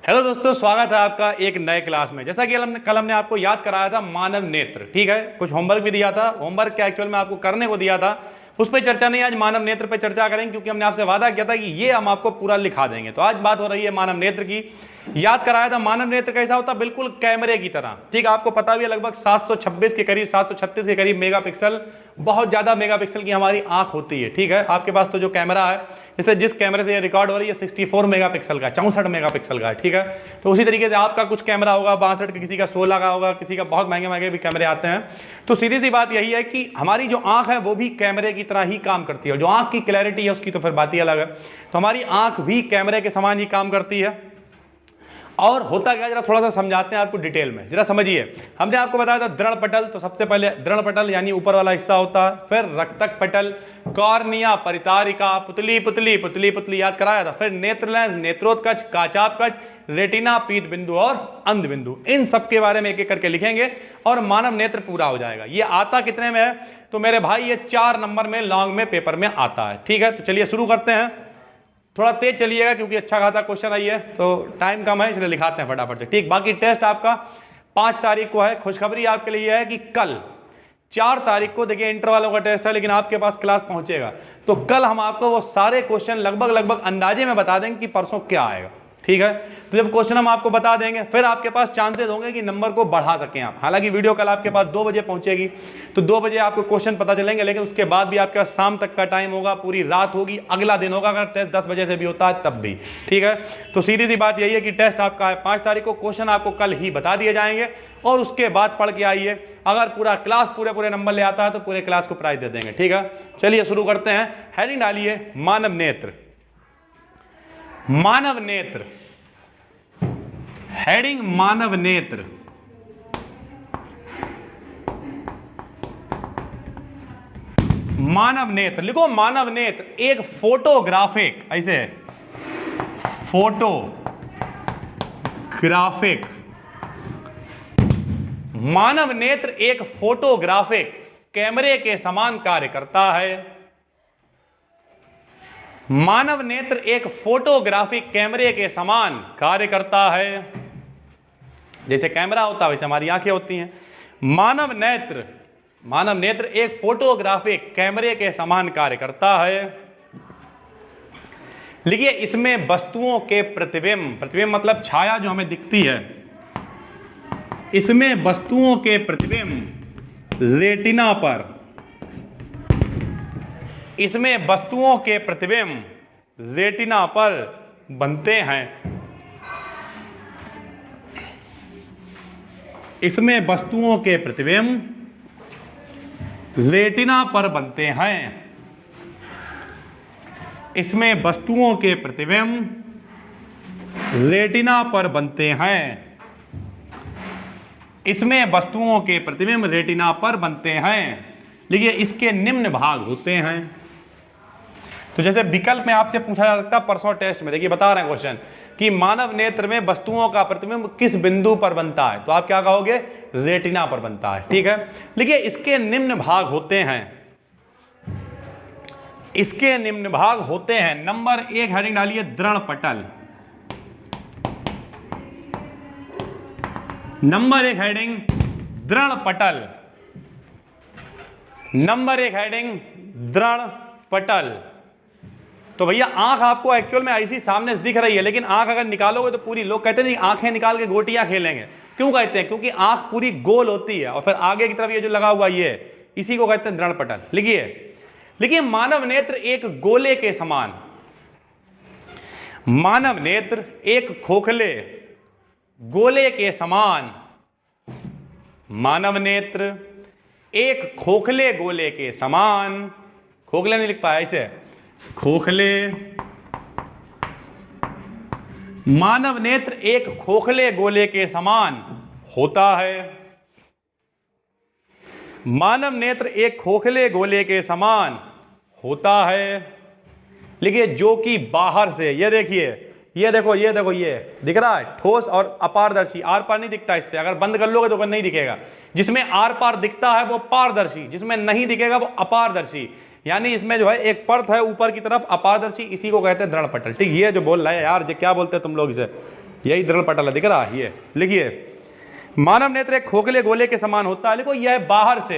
Hello दोस्तों, स्वागत है आपका एक नए क्लास में। जैसा कि कल हमने आपको याद कराया था मानव नेत्र, ठीक है। कुछ होमवर्क भी दिया था। होमवर्क क्या एक्चुअल में आपको करने को दिया था, उस पर चर्चा नहीं, आज मानव नेत्र पर चर्चा करेंगे, क्योंकि हमने आपसे वादा किया था कि ये हम आपको पूरा लिखा देंगे। तो आज बात हो रही है मानव नेत्र की। याद कराया था मानव नेत्र कैसा होता है, बिल्कुल कैमरे की तरह, ठीक है। आपको पता भी है लगभग 726 के करीब, 736 के करीब मेगापिक्सल, बहुत ज्यादा मेगापिक्सल की हमारी आंख होती है, ठीक है। आपके पास तो जो कैमरा है, जैसे जिस कैमरे से ये रिकॉर्ड हो रही है 64 मेगापिक्सल का, 64 मेगापिक्सल का है, ठीक है। तो उसी तरीके से आपका कुछ कैमरा होगा 62 का, किसी का 16 का होगा, किसी का बहुत महंगे महंगे भी कैमरे आते हैं। तो सीधी सी बात यही है कि हमारी जो आंख है वो भी कैमरे की तरह ही काम करती है, और जो आंख की क्लैरिटी है उसकी तो फिर बात ही अलग है। तो हमारी आंख भी कैमरे के समान ही काम करती है। और होता क्या, जरा थोड़ा सा समझाते हैं आपको डिटेल में, जरा समझिए। हमने आपको बताया था दृढ़ पटल, तो सबसे पहले दृढ़ पटल यानी ऊपर वाला हिस्सा होता है, फिर रक्तक पटल, कॉर्निया, परितारिका, पुतली पुतली पुतली पुतली याद कराया था, फिर नेत्र लेंस, नेत्रोत्कच, काचापकच, रेटिना, पीत बिंदु और अंध बिंदु। इन सब के बारे में एक एक करके लिखेंगे और मानव नेत्र पूरा हो जाएगा। ये आता कितने में है तो मेरे भाई, ये 4 नंबर में लॉन्ग में पेपर में आता है, ठीक है। तो चलिए शुरू करते हैं। थोड़ा तेज चलिएगा क्योंकि अच्छा खासा क्वेश्चन आई है, तो टाइम कम है, इसलिए लिखाते हैं फटाफट से, ठीक। बाकी टेस्ट आपका 5 तारीख को है। खुशखबरी आपके लिए है कि कल 4 तारीख को, देखिए इंटर वालों का टेस्ट है, लेकिन आपके पास क्लास पहुंचेगा तो कल हम आपको वो सारे क्वेश्चन लगभग अंदाजे में बता देंगे कि परसों क्या आएगा, ठीक है। तो जब क्वेश्चन हम आपको बता देंगे, फिर आपके पास चांसेस होंगे कि नंबर को बढ़ा सकें आप। हालांकि वीडियो कल आपके पास 2 बजे पहुंचेगी, तो 2 बजे आपको क्वेश्चन पता चलेंगे, लेकिन उसके बाद भी आपके पास शाम तक का टाइम होगा, पूरी रात होगी, अगला दिन होगा, अगर टेस्ट 10 बजे से भी होता है तब भी, ठीक है। तो सीधी सी बात यही है कि टेस्ट आपका है 5 तारीख को, क्वेश्चन आपको कल ही बता दिए जाएंगे, और उसके बाद पढ़ के आइए। अगर पूरा क्लास पूरे नंबर ले आता है तो पूरे क्लास को प्राइज दे देंगे, ठीक है। चलिए शुरू करते हैं। हेडिंग डालिए मानव नेत्र। मानव नेत्र, हेडिंग मानव नेत्र। मानव नेत्र लिखो। मानव नेत्र एक फोटोग्राफिक, ऐसे फोटोग्राफिक, मानव नेत्र एक फोटोग्राफिक कैमरे के समान कार्य करता है। मानव नेत्र एक फोटोग्राफिक कैमरे के समान कार्य करता है। जैसे कैमरा होता है वैसे हमारी आंखें होती हैं। मानव नेत्र एक फोटोग्राफिक कैमरे के समान कार्य करता है। लिखिए, इसमें वस्तुओं के प्रतिबिंब मतलब छाया जो हमें दिखती है, इसमें वस्तुओं के प्रतिबिंब रेटिना पर, इसमें वस्तुओं के प्रतिबिंब रेटिना पर बनते हैं। इसमें वस्तुओं के प्रतिबिंब रेटिना पर बनते हैं। इसमें वस्तुओं के प्रतिबिंब रेटिना पर बनते हैं। इसमें वस्तुओं के प्रतिबिंब रेटिना पर बनते हैं। लिखिए, इसके निम्न भाग होते हैं। तो जैसे विकल्प में आपसे पूछा जा सकता है परसों टेस्ट में, देखिए बता रहे हैं क्वेश्चन कि मानव नेत्र में वस्तुओं का प्रतिबिंब किस बिंदु पर बनता है, तो आप क्या कहोगे, रेटिना पर बनता है, ठीक है। लिखिए, इसके निम्न भाग होते हैं। इसके निम्न भाग होते हैं। नंबर 1 हेडिंग डालिए दृढ़ पटल। नंबर 1 हेडिंग दृढ़ पटल। नंबर 1 हेडिंग दृढ़ पटल। तो भैया आंख आपको एक्चुअल में ऐसी सामने से दिख रही है, लेकिन आंख अगर निकालोगे तो पूरी, लोग कहते हैं आंखें निकाल के गोटियां खेलेंगे। क्यों कहते हैं, क्योंकि आंख पूरी गोल होती है, और फिर आगे की तरफ ये जो लगा हुआ ये, इसी को कहते हैं दृढ़ पटल। लिखिए, मानव नेत्र एक गोले के समान, मानव नेत्र एक खोखले गोले के समान, मानव नेत्र एक खोखले गोले के समान, खोखले नहीं लिख पाया इसे, खोखले, मानव नेत्र एक खोखले गोले के समान होता है। मानव नेत्र एक खोखले गोले के समान होता है। लिखिए, जो कि बाहर से, ये देखिए, ये देखो, ये देखो, ये दिख रहा है ठोस और अपारदर्शी, आर पार नहीं दिखता इससे, अगर बंद कर लोगे तो नहीं दिखेगा। जिसमें आर पार दिखता है वो पारदर्शी, जिसमें नहीं दिखेगा वो अपारदर्शी। यानी इसमें जो है एक परत है ऊपर की तरफ अपारदर्शी, इसी को कहते हैं दृढ़ पटल, ठीक। ये जो बोल रहा है यार, ये क्या बोलते हैं तुम लोग इसे, यही दृढ़ पटल है, दिख रहा है ये। लिखिए, मानव नेत्र एक खोखले गोले के समान होता है। देखो यह बाहर से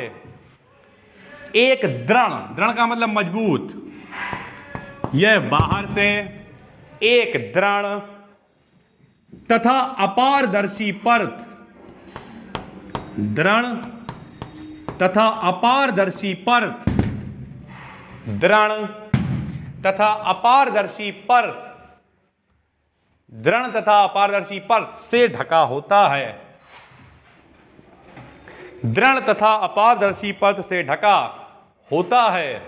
एक दृढ़, दृढ़ का मतलब मजबूत, यह बाहर से एक दृढ़ तथा अपारदर्शी परत, दृढ़ तथा अपारदर्शी परत, दृढ़ तथा अपारदर्शी परत, दृढ़ तथा अपारदर्शी परत से ढका होता है। दृढ़ तथा अपारदर्शी परत से ढका होता है,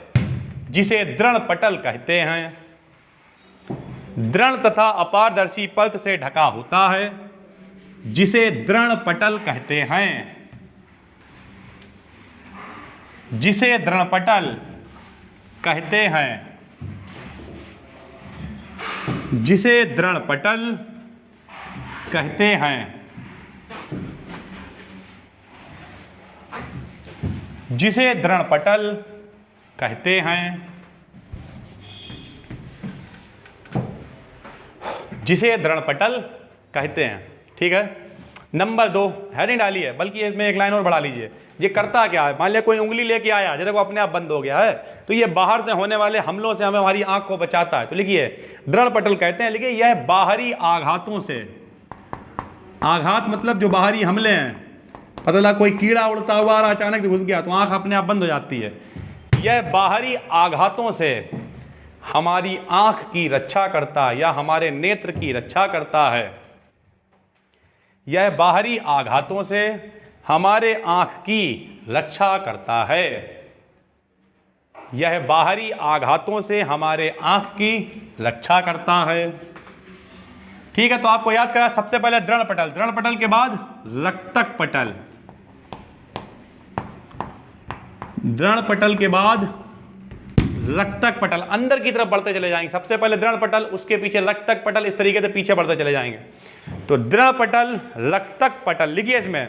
जिसे दृढ़ पटल कहते हैं। दृढ़ तथा अपारदर्शी परत से ढका होता है, जिसे दृढ़ पटल कहते हैं। जिसे दृढ़ पटल कहते हैं, जिसे दृढ़ पटल कहते हैं, जिसे दृढ़ पटल कहते हैं, जिसे दृढ़ पटल कहते हैं। ठीक है। नंबर 2 हेडिंग डालिए, बल्कि इसमें एक लाइन और बढ़ा लीजिए। ये करता क्या है? मान लिया कोई उंगली लेके आया, जैसे वो अपने आप बंद हो गया है, तो ये बाहर से होने वाले हमलों से हमें हमारी आंख को बचाता है। तो लिखिए, दृढ़ पटल कहते हैं। लिखिए, यह बाहरी आघातों से, आघात मतलब जो बाहरी हमले हैं, पता लगा कोई कीड़ा उड़ता हुआ और अचानक से घुस गया तो आंख अपने आप बंद हो जाती है। यह बाहरी आघातों से हमारी आंख की रक्षा करता है या हमारे नेत्र की रक्षा करता है। यह बाहरी आघातों से हमारे आंख की रक्षा करता है। यह बाहरी आघातों से हमारे आंख की रक्षा करता है। ठीक है। तो आपको याद करा, सबसे पहले दृढ़ पटल, दृढ़ पटल के बाद रक्तक पटल, दृढ़ पटल के बाद रक्तक पटल। अंदर की तरफ बढ़ते चले जाएंगे। सबसे पहले दृढ़ पटल, उसके पीछे रक्तक पटल, इस तरीके से पीछे बढ़ते चले जाएंगे। तो दृढ़ पटल, रक्तक पटल। लिखिए इसमें,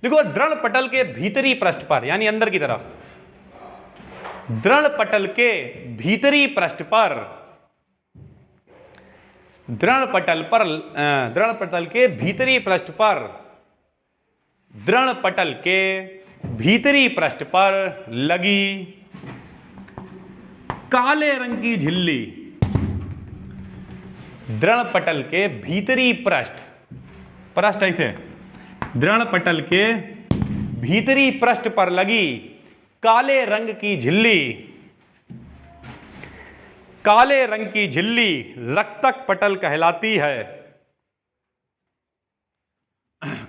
देखो दृढ़ पटल के भीतरी पृष्ठ पर, यानी अंदर की तरफ, दृढ़ पटल के भीतरी पृष्ठ पर, दृढ़ पटल पर, दृढ़ पटल के भीतरी पृष्ठ पर, दृढ़ पटल के भीतरी पृष्ठ पर लगी काले रंग की झिल्ली, दृढ़ पटल के भीतरी पृष्ठ, पृष्ठ ऐसे, दृढ़ पटल के भीतरी पृष्ठ पर लगी काले रंग की झिल्ली, काले रंग की झिल्ली रक्तक पटल कहलाती है।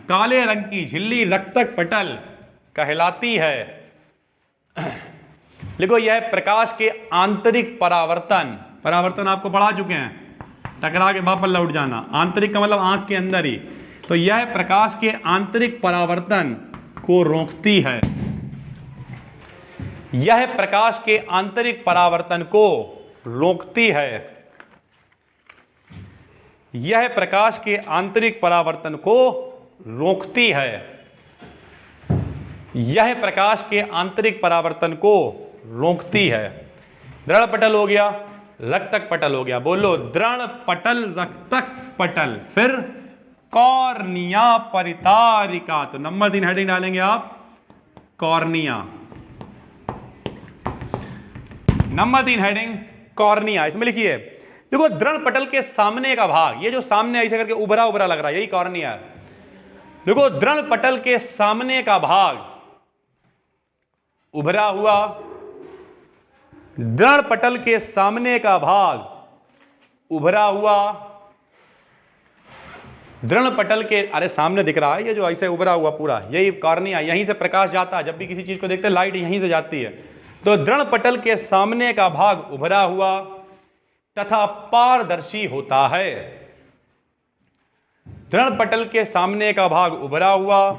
काले रंग की झिल्ली रक्तक पटल कहलाती है। देखो, यह प्रकाश के आंतरिक परावर्तन, परावर्तन आपको पढ़ा चुके हैं, टकरा के वापस लौट जाना। आंतरिक का मतलब आंख के अंदर ही। तो यह प्रकाश के आंतरिक परावर्तन को रोकती है। यह प्रकाश के आंतरिक परावर्तन को रोकती है। यह प्रकाश के आंतरिक परावर्तन को रोकती है। यह प्रकाश के आंतरिक परावर्तन को रोकती है। दृढ़ पटल हो गया, रक्तक पटल हो गया। बोलो, दृढ़ पटल, रक्तक पटल। फिर कॉर्निया परितारिका। तो नंबर 3 हेडिंग डालेंगे आप, कॉर्निया। Number 3 heading cornea. इसमें लिखिए, देखो दृढ़ पटल के सामने का भाग, ये जो सामने ऐसे करके उभरा उभरा लग रहा है, यही कॉर्निया है। देखो दृढ़ पटल के सामने का भाग उभरा हुआ, दृढ़ पटल के सामने का भाग उभरा हुआ, दृढ़ पटल के, अरे सामने दिख रहा है ये जो ऐसे उभरा हुआ पूरा, यही कॉर्निया। यहीं से प्रकाश जाता है, जब भी किसी चीज को देखते हैं लाइट यहीं से जाती है। तो दृढ़ पटल के सामने का भाग उभरा हुआ तथा पारदर्शी होता है। दृढ़ पटल के सामने का भाग उभरा हुआ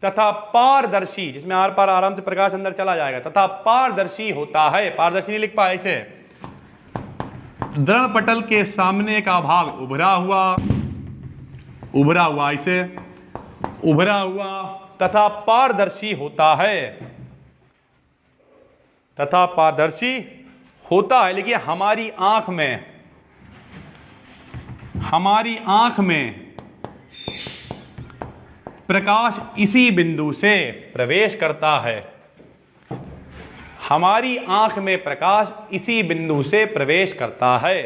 तथा पारदर्शी, जिसमें आर पार आराम से प्रकाश अंदर चला जाएगा, तथा पारदर्शी होता है। पारदर्शी नहीं लिख पाए ऐसे। दृढ़ पटल के सामने का भाग उभरा हुआ, उभरा हुआ ऐसे, उभरा हुआ तथा पारदर्शी होता है, तथा पारदर्शी होता है। लेकिन हमारी आंख में, हमारी आंख में प्रकाश इसी बिंदु से प्रवेश करता है। हमारी आंख में प्रकाश इसी बिंदु से प्रवेश करता है।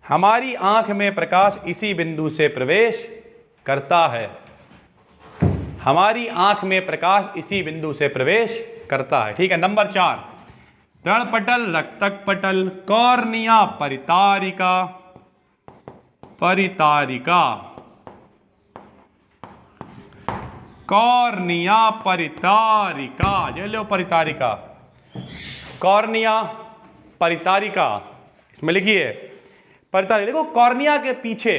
हमारी आंख में प्रकाश इसी बिंदु से प्रवेश करता है। हमारी आंख में प्रकाश इसी बिंदु से प्रवेश करता है। ठीक है। नंबर 4, तड़पटल, रक्तक पटल, कॉर्निया, परितारिका, परितारिका, कॉर्निया, परितारिका, ये लो परितारिका, कॉर्निया, परितारिका, इसमें लिखिए परितारिका। देखो कॉर्निया के पीछे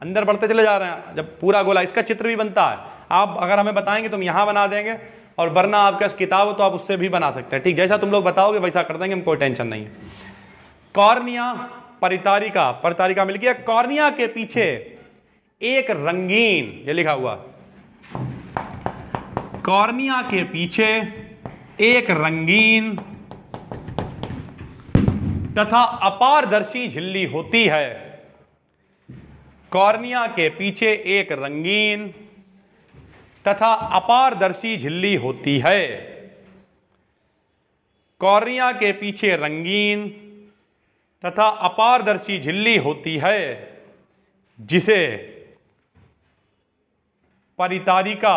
अंदर बढ़ते चले जा रहे हैं, जब पूरा गोला, इसका चित्र भी बनता है। आप अगर हमें बताएंगे तो हम यहाँ बना देंगे, और वरना आपके पास किताब हो तो आप उससे भी बना सकते हैं। ठीक, जैसा तुम लोग बताओगे वैसा कर देंगे, हम कोई टेंशन नहीं है। कॉर्निया, परितारिका, परितारिका मिल गया। कॉर्निया के पीछे एक रंगीन, ये लिखा हुआ, कॉर्निया के पीछे एक रंगीन तथा अपारदर्शी झिल्ली होती है। कॉर्निया के पीछे एक रंगीन तथा अपारदर्शी झिल्ली होती है। कॉर्निया के पीछे रंगीन तथा अपारदर्शी झिल्ली होती है, जिसे परितारिका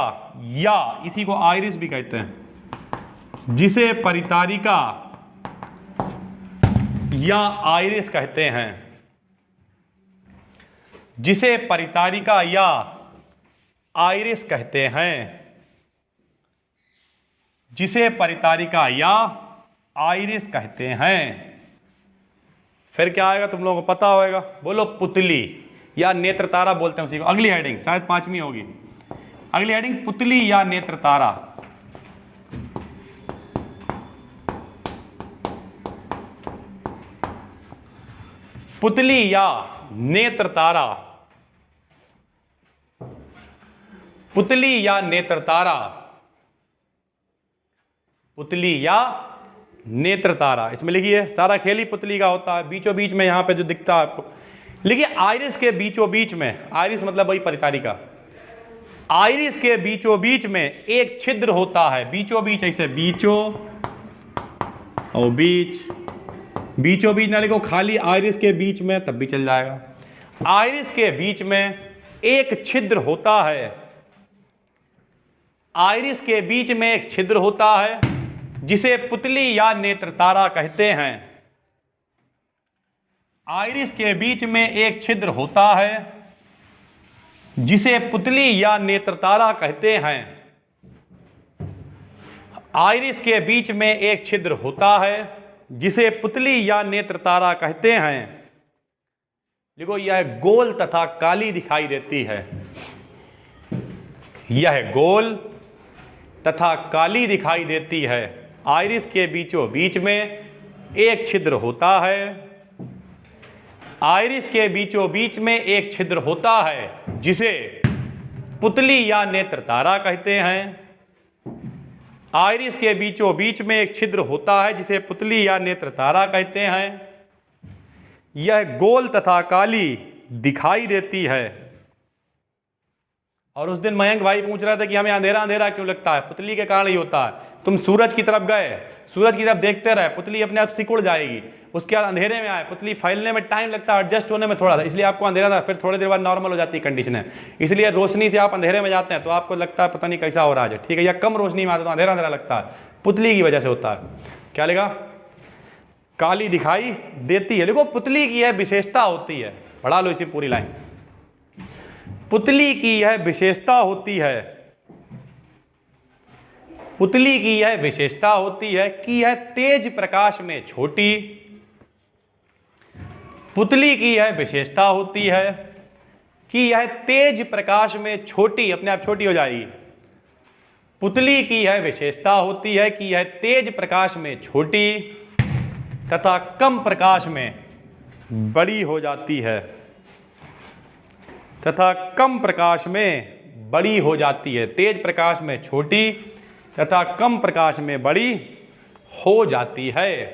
या इसी को आइरिस भी कहते हैं, जिसे परितारिका या आइरिस कहते हैं, जिसे परितारिका या आइरिस कहते हैं, जिसे परितारिका या आइरिस कहते हैं। फिर क्या आएगा तुम लोगों को पता होगा, बोलो पुतली या नेत्र तारा बोलते हैं उसी को। अगली हेडिंग शायद 5वीं होगी। अगली हेडिंग पुतली या नेत्र तारा। पुतली या नेत्र तारा, पुतली या नेत्र तारा, पुतली या नेत्र तारा, इसमें लिखिए। सारा खेल ही पुतली का होता है। बीचों बीच में यहां पे जो दिखता है आपको, लिखिए आइरिस के बीचों बीच में, आइरिस मतलब वही परितारिका, आइरिस के बीचों बीच में एक छिद्र होता है। बीचों बीच, ऐसे बीचों और बीच, बीचों बीच ना लिखो, खाली आइरिस के बीच में, तब भी चल जाएगा। आइरिस के बीच में एक छिद्र होता है। आइरिस के बीच में एक छिद्र होता है, जिसे पुतली या नेत्र तारा कहते हैं। आइरिस के बीच में एक छिद्र होता है, जिसे पुतली या नेत्र तारा कहते हैं। आइरिस के बीच में एक छिद्र होता है, जिसे पुतली या नेत्र तारा कहते हैं। देखो यह गोल तथा काली दिखाई देती है। यह गोल तथा काली दिखाई देती है। आइरिस के बीचों बीच में एक छिद्र होता है। आइरिस के बीचों बीच में एक छिद्र होता है, जिसे पुतली या नेत्र तारा कहते हैं। आइरिस के बीचों बीच में एक छिद्र होता है, जिसे पुतली या नेत्र तारा कहते हैं। यह गोल तथा काली दिखाई देती है। और उस दिन मयंक भाई पूछ रहे थे कि हमें अंधेरा अंधेरा क्यों लगता है, पुतली के कारण ही होता है। तुम सूरज की तरफ गए, सूरज की तरफ देखते रहे, पुतली अपने आप सिकुड़ जाएगी, उसके बाद अंधेरे में आए, पुतली फैलने में टाइम लगता है, एडजस्ट होने में थोड़ा सा, इसलिए आपको अंधेरा था। फिर थोड़ी देर बाद नॉर्मल हो जाती है कंडीशनें। इसलिए रोशनी से आप अंधेरे में जाते हैं तो आपको लगता है पता नहीं कैसा हो रहा है, ठीक है, या कम रोशनी में आता तो अंधेरा अंधेरा लगता है, पुतली की वजह से होता है। क्या लेगा, काली दिखाई देती है। देखो पुतली की यह विशेषता होती है, पढ़ा लो इसी पूरी लाइन। पुतली की यह विशेषता होती है, पुतली की यह विशेषता होती है कि यह तेज प्रकाश में छोटी। पुतली की यह विशेषता होती है कि यह तेज प्रकाश में छोटी, अपने आप छोटी हो जाएगी। पुतली की यह विशेषता होती है कि यह तेज प्रकाश में छोटी तथा कम प्रकाश में बड़ी हो जाती है, तथा कम प्रकाश में बड़ी हो जाती है। तेज प्रकाश में छोटी तथा कम प्रकाश में बड़ी हो जाती है।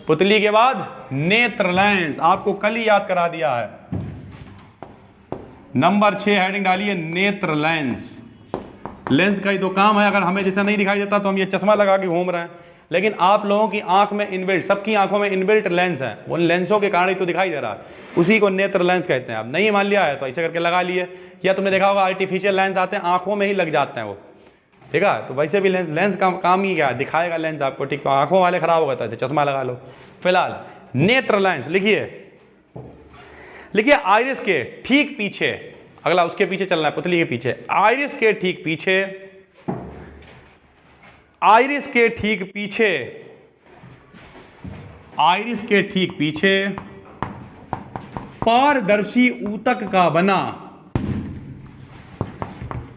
पुतली के बाद नेत्र लेंस, आपको कल ही याद करा दिया है। नंबर 6 हेडिंग डालिए नेत्र लेंस। लेंस का ही तो काम है, अगर हमें जैसा नहीं दिखाई देता तो हम ये चश्मा लगा के घूम रहे हैं, लेकिन आप लोगों की आंख में इनबिल्ट, सबकी आंखों में इनबिल्ट लेंस है, उन लेंसों के कारण ही तो दिखाई दे रहा है, उसी को नेत्र लेंस कहते हैं। आप नहीं मान लिया है तो ऐसे करके लगा लिए, या तुमने देखा होगा आर्टिफिशियल लेंस आते हैं आंखों में ही लग जाते हैं वो, ठीक है। तो वैसे भी लेंस का काम ही क्या है, दिखाएगा लेंस आपको, ठीक। तो आंखों वाले खराब हो गए थे, चश्मा लगा लो। फिलहाल नेत्र लेंस लिखिए, लिखिए आइरिस के ठीक पीछे, अगला उसके पीछे चलना है, पुतली के पीछे, आइरिस के ठीक पीछे, आइरिस के ठीक पीछे, आइरिस के ठीक पीछे पारदर्शी ऊतक का बना,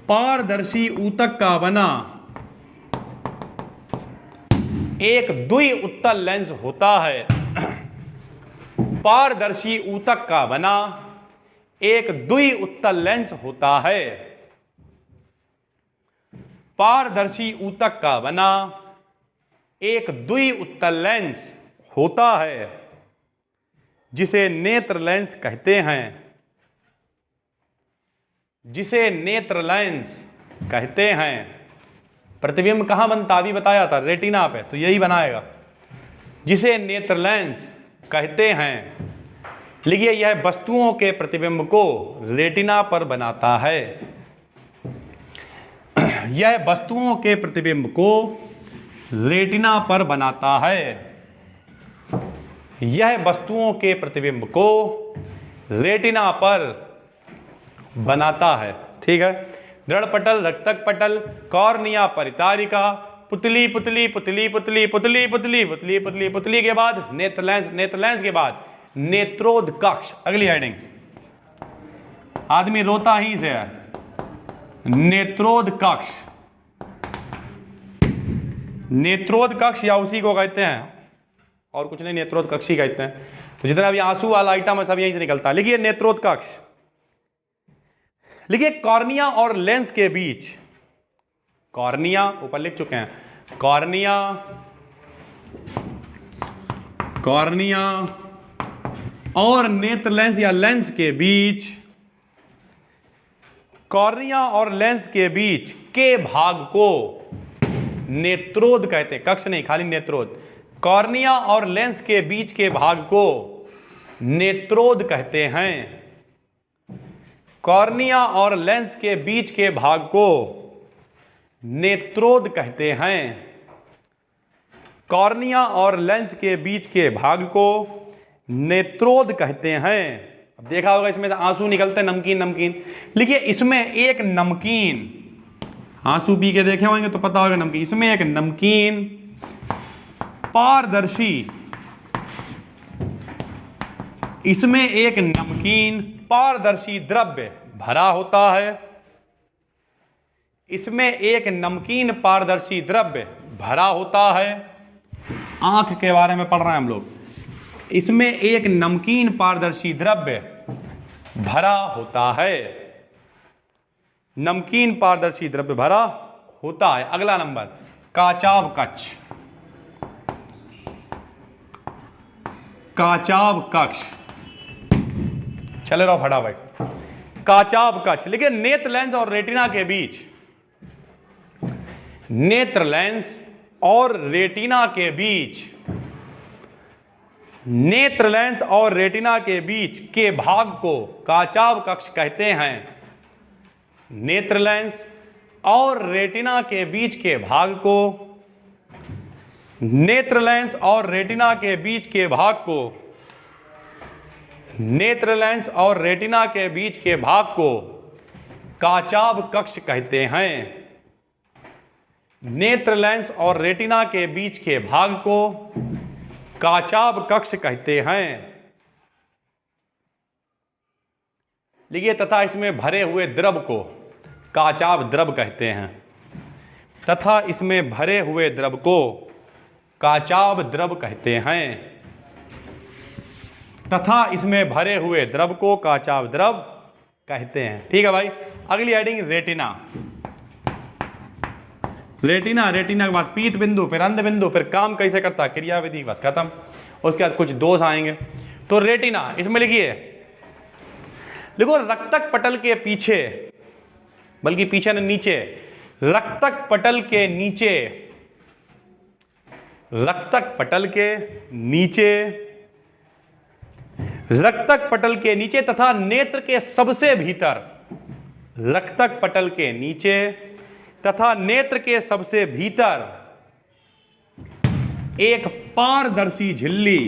पारदर्शी ऊतक का बना एक द्वि उत्तल लेंस होता है। पारदर्शी ऊतक का बना एक द्वि उत्तल लेंस होता है। पारदर्शी ऊतक का बना एक द्वि उत्तल लेंस होता है जिसे नेत्र लेंस कहते हैं, जिसे नेत्र लेंस कहते हैं। प्रतिबिंब कहां बनता, अभी बताया था, रेटिना पे, तो यही बनाएगा, जिसे नेत्र लेंस कहते हैं। लिखिए यह वस्तुओं के प्रतिबिंब को रेटिना पर बनाता है। यह वस्तुओं के प्रतिबिंब को रेटिना पर बनाता है। यह वस्तुओं के प्रतिबिंब को रेटिना पर बनाता है, ठीक है। दृढ़ पटल, रक्तक पटल, कॉर्निया, परितारिका, पुतली पुतली पुतली पुतली पुतली पुतली पुतली पुतली पुतली के बाद नेत्र लेंस, नेत्र लेंस के बाद नेत्रोद कक्ष। अगली हेडिंग, आदमी रोता ही से है, नेत्रोद कक्ष। नेत्रोद कक्ष या उसी को कहते हैं, और कुछ नहीं, नेत्रोद कक्ष ही कहते हैं। तो जितना भी आंसू वाला आइटम है सब यहीं से निकलता है। लिखिए नेत्रोद कक्ष। लिखिए कॉर्निया और लेंस के बीच, कॉर्निया ऊपर लिख चुके हैं, कॉर्निया, कॉर्निया और नेत्र लेंस या लेंस के बीच, कॉर्निया और लेंस के बीच के भाग को नेत्रोद कहते हैं। कक्ष नहीं, खाली नेत्रोद। कॉर्निया और लेंस के बीच के भाग को नेत्रोद कहते हैं। कॉर्निया और लेंस के बीच के भाग को नेत्रोद कहते हैं। कॉर्निया और लेंस के बीच के भाग को नेत्रोद कहते हैं। अब देखा होगा इसमें आंसू निकलते हैं, नमकीन नमकीन। लिखिए इसमें एक नमकीन, आंसू पी के देखे होंगे तो पता होगा नमकीन। इसमें एक नमकीन पारदर्शी, इसमें एक नमकीन पारदर्शी द्रव्य भरा होता है। इसमें एक नमकीन पारदर्शी द्रव्य भरा होता है। आंख के बारे में पढ़ रहे हैं हम लोग। इसमें एक नमकीन पारदर्शी द्रव्य भरा होता है। नमकीन पारदर्शी द्रव्य भरा होता है। अगला नंबर, काचाभ कक्ष। काचाभ कक्ष, चले रहो फटाफट। काचाभ कक्ष, लेकिन नेत्र लेंस और रेटिना के बीच, नेत्र लेंस और रेटिना के बीच, नेत्र लेंस और रेटिना के बीच के भाग को काचाभ कक्ष कहते हैं। नेत्र लेंस और रेटिना के बीच के भाग को, नेत्र लेंस और रेटिना के बीच के भाग को, नेत्र लेंस और रेटिना के बीच के भाग को काचाभ कक्ष कहते हैं। नेत्र लेंस और रेटिना के बीच के भाग को काचाभ कक्ष कहते हैं। लिखिए तथा इसमें भरे हुए द्रव को काचाभ द्रव कहते हैं। तथा इसमें भरे हुए द्रव को काचाभ द्रव कहते हैं। तथा इसमें भरे हुए द्रव को काचाभ द्रव कहते हैं। ठीक है भाई। अगली हेडिंग रेटिना। रेटिना, रेटिना के बाद पीत बिंदु, फिर अंध बिंदु, फिर काम कैसे करता है, क्रियाविधि, बस खत्म। उसके बाद कुछ दोष आएंगे। तो रेटिना, इसमें लिखिए देखो रक्तक पटल के पीछे, बल्कि पीछे न नीचे, रक्तक पटल के नीचे, रक्तक पटल के नीचे, रक्तक पटल के नीचे तथा नेत्र के सबसे भीतर, रक्तक पटल के नीचे तथा नेत्र के सबसे भीतर एक पारदर्शी झिल्ली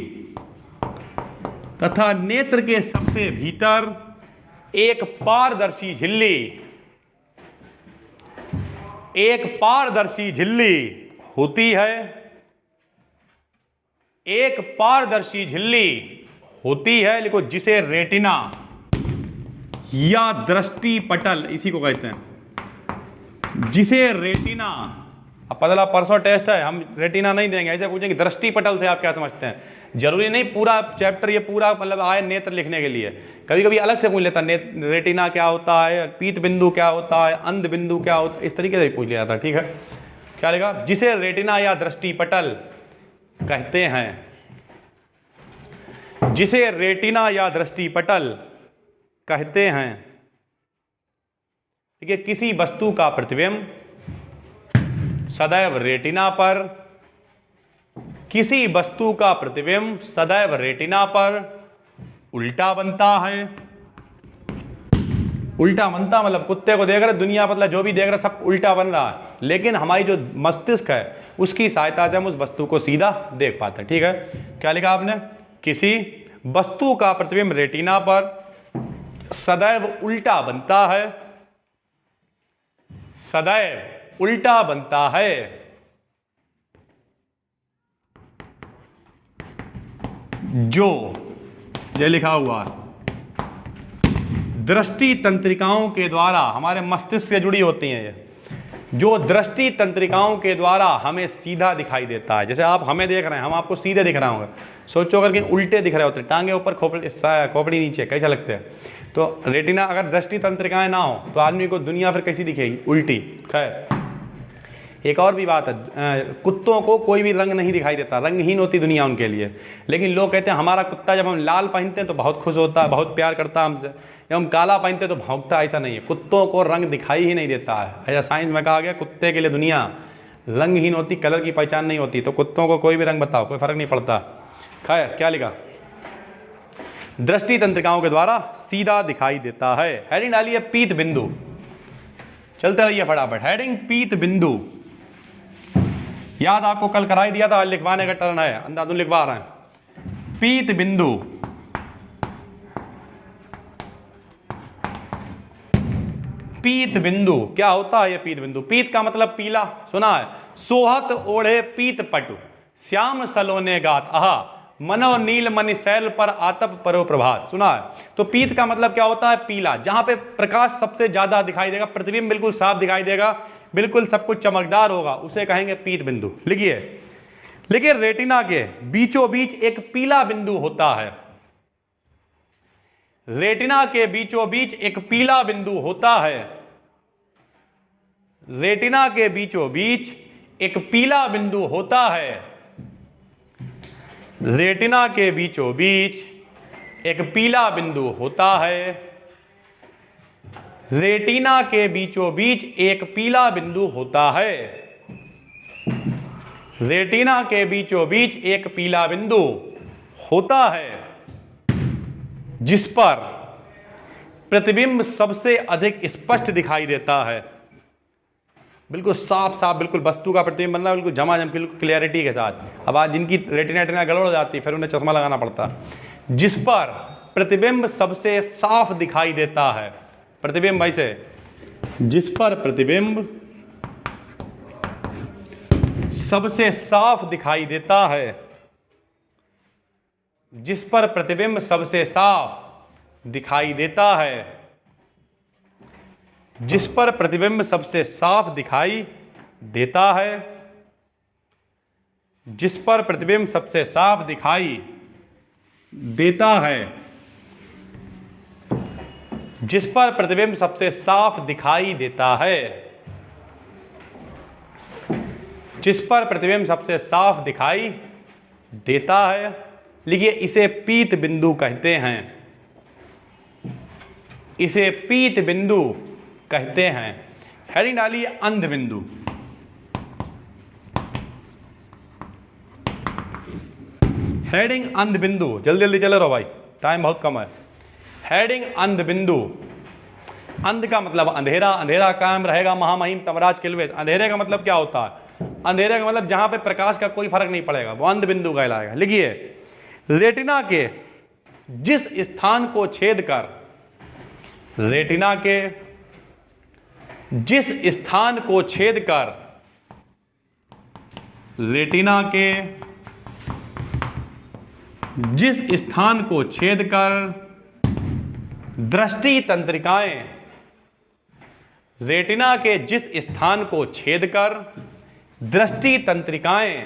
तथा नेत्र के सबसे भीतर एक पारदर्शी झिल्ली, एक पारदर्शी झिल्ली होती है, एक पारदर्शी झिल्ली होती है, लिखो, जिसे रेटिना या दृष्टि पटल इसी को कहते हैं, जिसे रेटिना, अब पता परसों टेस्ट है, हम रेटिना नहीं देंगे, ऐसे पूछेंगे दृष्टि पटल से आप क्या समझते हैं। जरूरी नहीं पूरा चैप्टर ये पूरा मतलब आए नेत्र लिखने के लिए, कभी कभी अलग से पूछ लेता रेटिना क्या होता है, पीत बिंदु क्या होता है, अंध बिंदु क्या होता है, इस तरीके से पूछ लिया जाता है। ठीक है, क्या लिखा, जिसे रेटिना या दृष्टि पटल कहते हैं, जिसे रेटिना या दृष्टि पटल कहते हैं। ठीक है, किसी वस्तु का प्रतिबिंब सदैव रेटिना पर, किसी वस्तु का प्रतिबिंब सदैव रेटिना पर उल्टा बनता है। उल्टा बनता मतलब कुत्ते को देख रहे, दुनिया मतलब जो भी देख रहे सब उल्टा बन रहा है, लेकिन हमारी जो मस्तिष्क है उसकी सहायता से हम उस वस्तु को सीधा देख पाते हैं। ठीक है, क्या लिखा आपने, किसी वस्तु का प्रतिबिंब रेटिना पर सदैव उल्टा बनता है, सदैव उल्टा बनता है। जो ये लिखा हुआ दृष्टि तंत्रिकाओं के द्वारा हमारे मस्तिष्क से जुड़ी होती हैं, ये जो दृष्टि तंत्रिकाओं के द्वारा हमें सीधा दिखाई देता है। जैसे आप हमें देख रहे हैं, हम आपको सीधे दिख रहे होंगे, सोचो अगर कहीं उल्टे दिख रहे होते, टांगे ऊपर खोपड़ी नीचे, कैसा लगते हैं। तो रेटिना अगर दृष्टि तंत्रिकाएं ना हो तो आदमी को दुनिया फिर कैसी दिखेगी, उल्टी। खैर, एक और भी बात है, कुत्तों को कोई भी रंग नहीं दिखाई देता, रंगहीन होती दुनिया उनके लिए, लेकिन लोग कहते हैं हमारा कुत्ता जब हम लाल पहनते हैं तो बहुत खुश होता है, बहुत प्यार करता है हमसे, जब हम काला पहनते हैं तो भौंकता है। ऐसा नहीं है, कुत्तों को रंग दिखाई ही नहीं देता है। ऐसा साइंस में कहा गया, कुत्ते के लिए दुनिया रंगहीन होती, कलर की पहचान नहीं होती। तो कुत्तों को कोई भी रंग बताओ, कोई फर्क नहीं पड़ता। खैर, क्या लिखा, दृष्टि तंत्रिकाओं के द्वारा सीधा दिखाई देता है। हेडिंग डालिए पीत बिंदु, चलते रहिए फटाफट। हेडिंग पीत बिंदु, याद आपको कल करा ही दिया था, लिखवाने का टर्न है, अंदाजुन लिखवा रहे हैं। पीत बिंदु, पीत बिंदु क्या होता है? ये पीत बिंदु, पीत का मतलब पीला, सुना है। सोहत ओढ़े पीत पटु, श्याम सलोने गात आहा, मनो नील मणि शैल पर आतप परो प्रभात, सुना है। तो पीत का मतलब क्या होता है? पीला, जहां पे प्रकाश सबसे ज्यादा दिखाई देगा, प्रतिबिंब बिल्कुल साफ दिखाई देगा, बिल्कुल सब कुछ चमकदार होगा, उसे कहेंगे पीत बिंदु। लिखिए, लेकिन रेटिना के बीचों बीच एक पीला बिंदु होता है। रेटिना के बीचों बीच एक पीला बिंदु होता है। रेटिना के बीचों बीच एक पीला बिंदु होता है। रेटिना के बीचों बीच एक पीला बिंदु होता है। रेटिना के बीचों बीच एक पीला बिंदु होता है। रेटिना के बीचों बीच एक पीला बिंदु होता है, जिस पर प्रतिबिंब सबसे अधिक स्पष्ट दिखाई देता है। बिल्कुल साफ साफ, बिल्कुल वस्तु का प्रतिबिंब बनना, बिल्कुल झमाझम, बिल्कुल क्लियरिटी के साथ। अब आज जिनकी रेटिना गड़बड़ हो जाती है, फिर उन्हें चश्मा लगाना पड़ता है। जिस पर प्रतिबिंब सबसे साफ दिखाई देता है, प्रतिबिंब ऐसे, जिस पर प्रतिबिंब सबसे साफ दिखाई देता है, जिस पर प्रतिबिंब सबसे साफ दिखाई देता है, जिस पर प्रतिबिंब सबसे साफ दिखाई देता है, जिस पर प्रतिबिंब सबसे साफ दिखाई देता है, जिस पर प्रतिबिंब सबसे साफ दिखाई देता है, जिस पर प्रतिबिंब सबसे साफ दिखाई देता है, लिखिए, इसे पीत बिंदु कहते हैं। इसे पीत बिंदु कहते हैं। हेडिंग डालिए अंध बिंदु। हेडिंग अंध बिंदु, जल्दी जल्दी चले रहो भाई, टाइम बहुत कम है। हेडिंग अंध बिंदु। अंध का मतलब अंधेरा, अंधेरा कायम रहेगा महामहिम तमराज किल्वेज। अंधेरे का मतलब क्या होता है? अंधेरे का मतलब जहां पे प्रकाश का कोई फर्क नहीं पड़ेगा, वो अंध बिंदु कहलाएगा। लिखिए, रेटिना के जिस स्थान को छेद कर, रेटिना के जिस स्थान को छेद कर, रेटिना के जिस स्थान को छेद कर दृष्टि तंत्रिकाएं, रेटिना के जिस स्थान को छेद कर दृष्टि तंत्रिकाएं,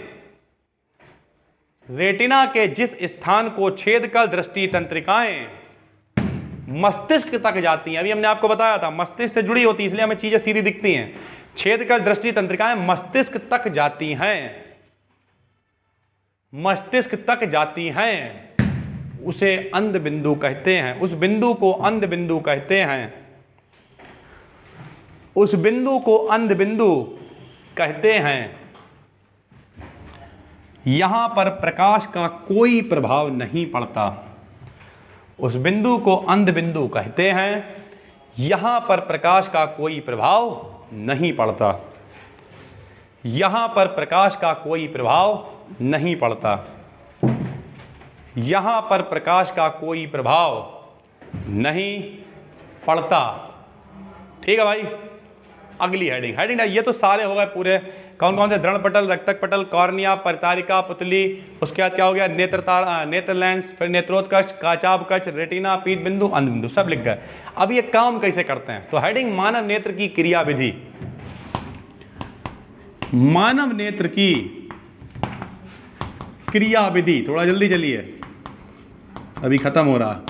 रेटिना के जिस स्थान को छेद कर दृष्टि तंत्रिकाएं मस्तिष्क तक जाती हैं। अभी हमने आपको बताया था मस्तिष्क से जुड़ी होती है, इसलिए हमें चीजें सीधी दिखती हैं। छेद कर दृष्टि तंत्रिकाएं मस्तिष्क तक जाती हैं, मस्तिष्क तक जाती हैं, उसे अंध बिंदु कहते हैं। उस बिंदु को अंध बिंदु कहते हैं, उस बिंदु को अंध बिंदु कहते हैं। यहां पर प्रकाश का कोई प्रभाव नहीं पड़ता। उस बिंदु को अंध बिंदु कहते हैं, यहां पर प्रकाश का कोई प्रभाव नहीं पड़ता। यहां पर प्रकाश का कोई प्रभाव नहीं पड़ता। यहां पर प्रकाश का कोई प्रभाव नहीं पड़ता। ठीक है भाई। अगली हेडिंग, हेडिंग ये तो सारे हो गए पूरे। कौन कौन से? दृढ़ पटल, रक्तक पटल, कॉर्निया, परितारिका, पुतली, उसके बाद क्या हो गया? नेत्र लेंस, फिर नेत्रोत्कच, काचाभ कच, रेटिना, पीत बिंदु, अंध बिंदु, सब लिख गए। अब ये काम कैसे करते हैं? तो हेडिंग मानव नेत्र की क्रियाविधि। मानव नेत्र की क्रियाविधि, थोड़ा जल्दी चलिए, अभी खत्म हो रहा।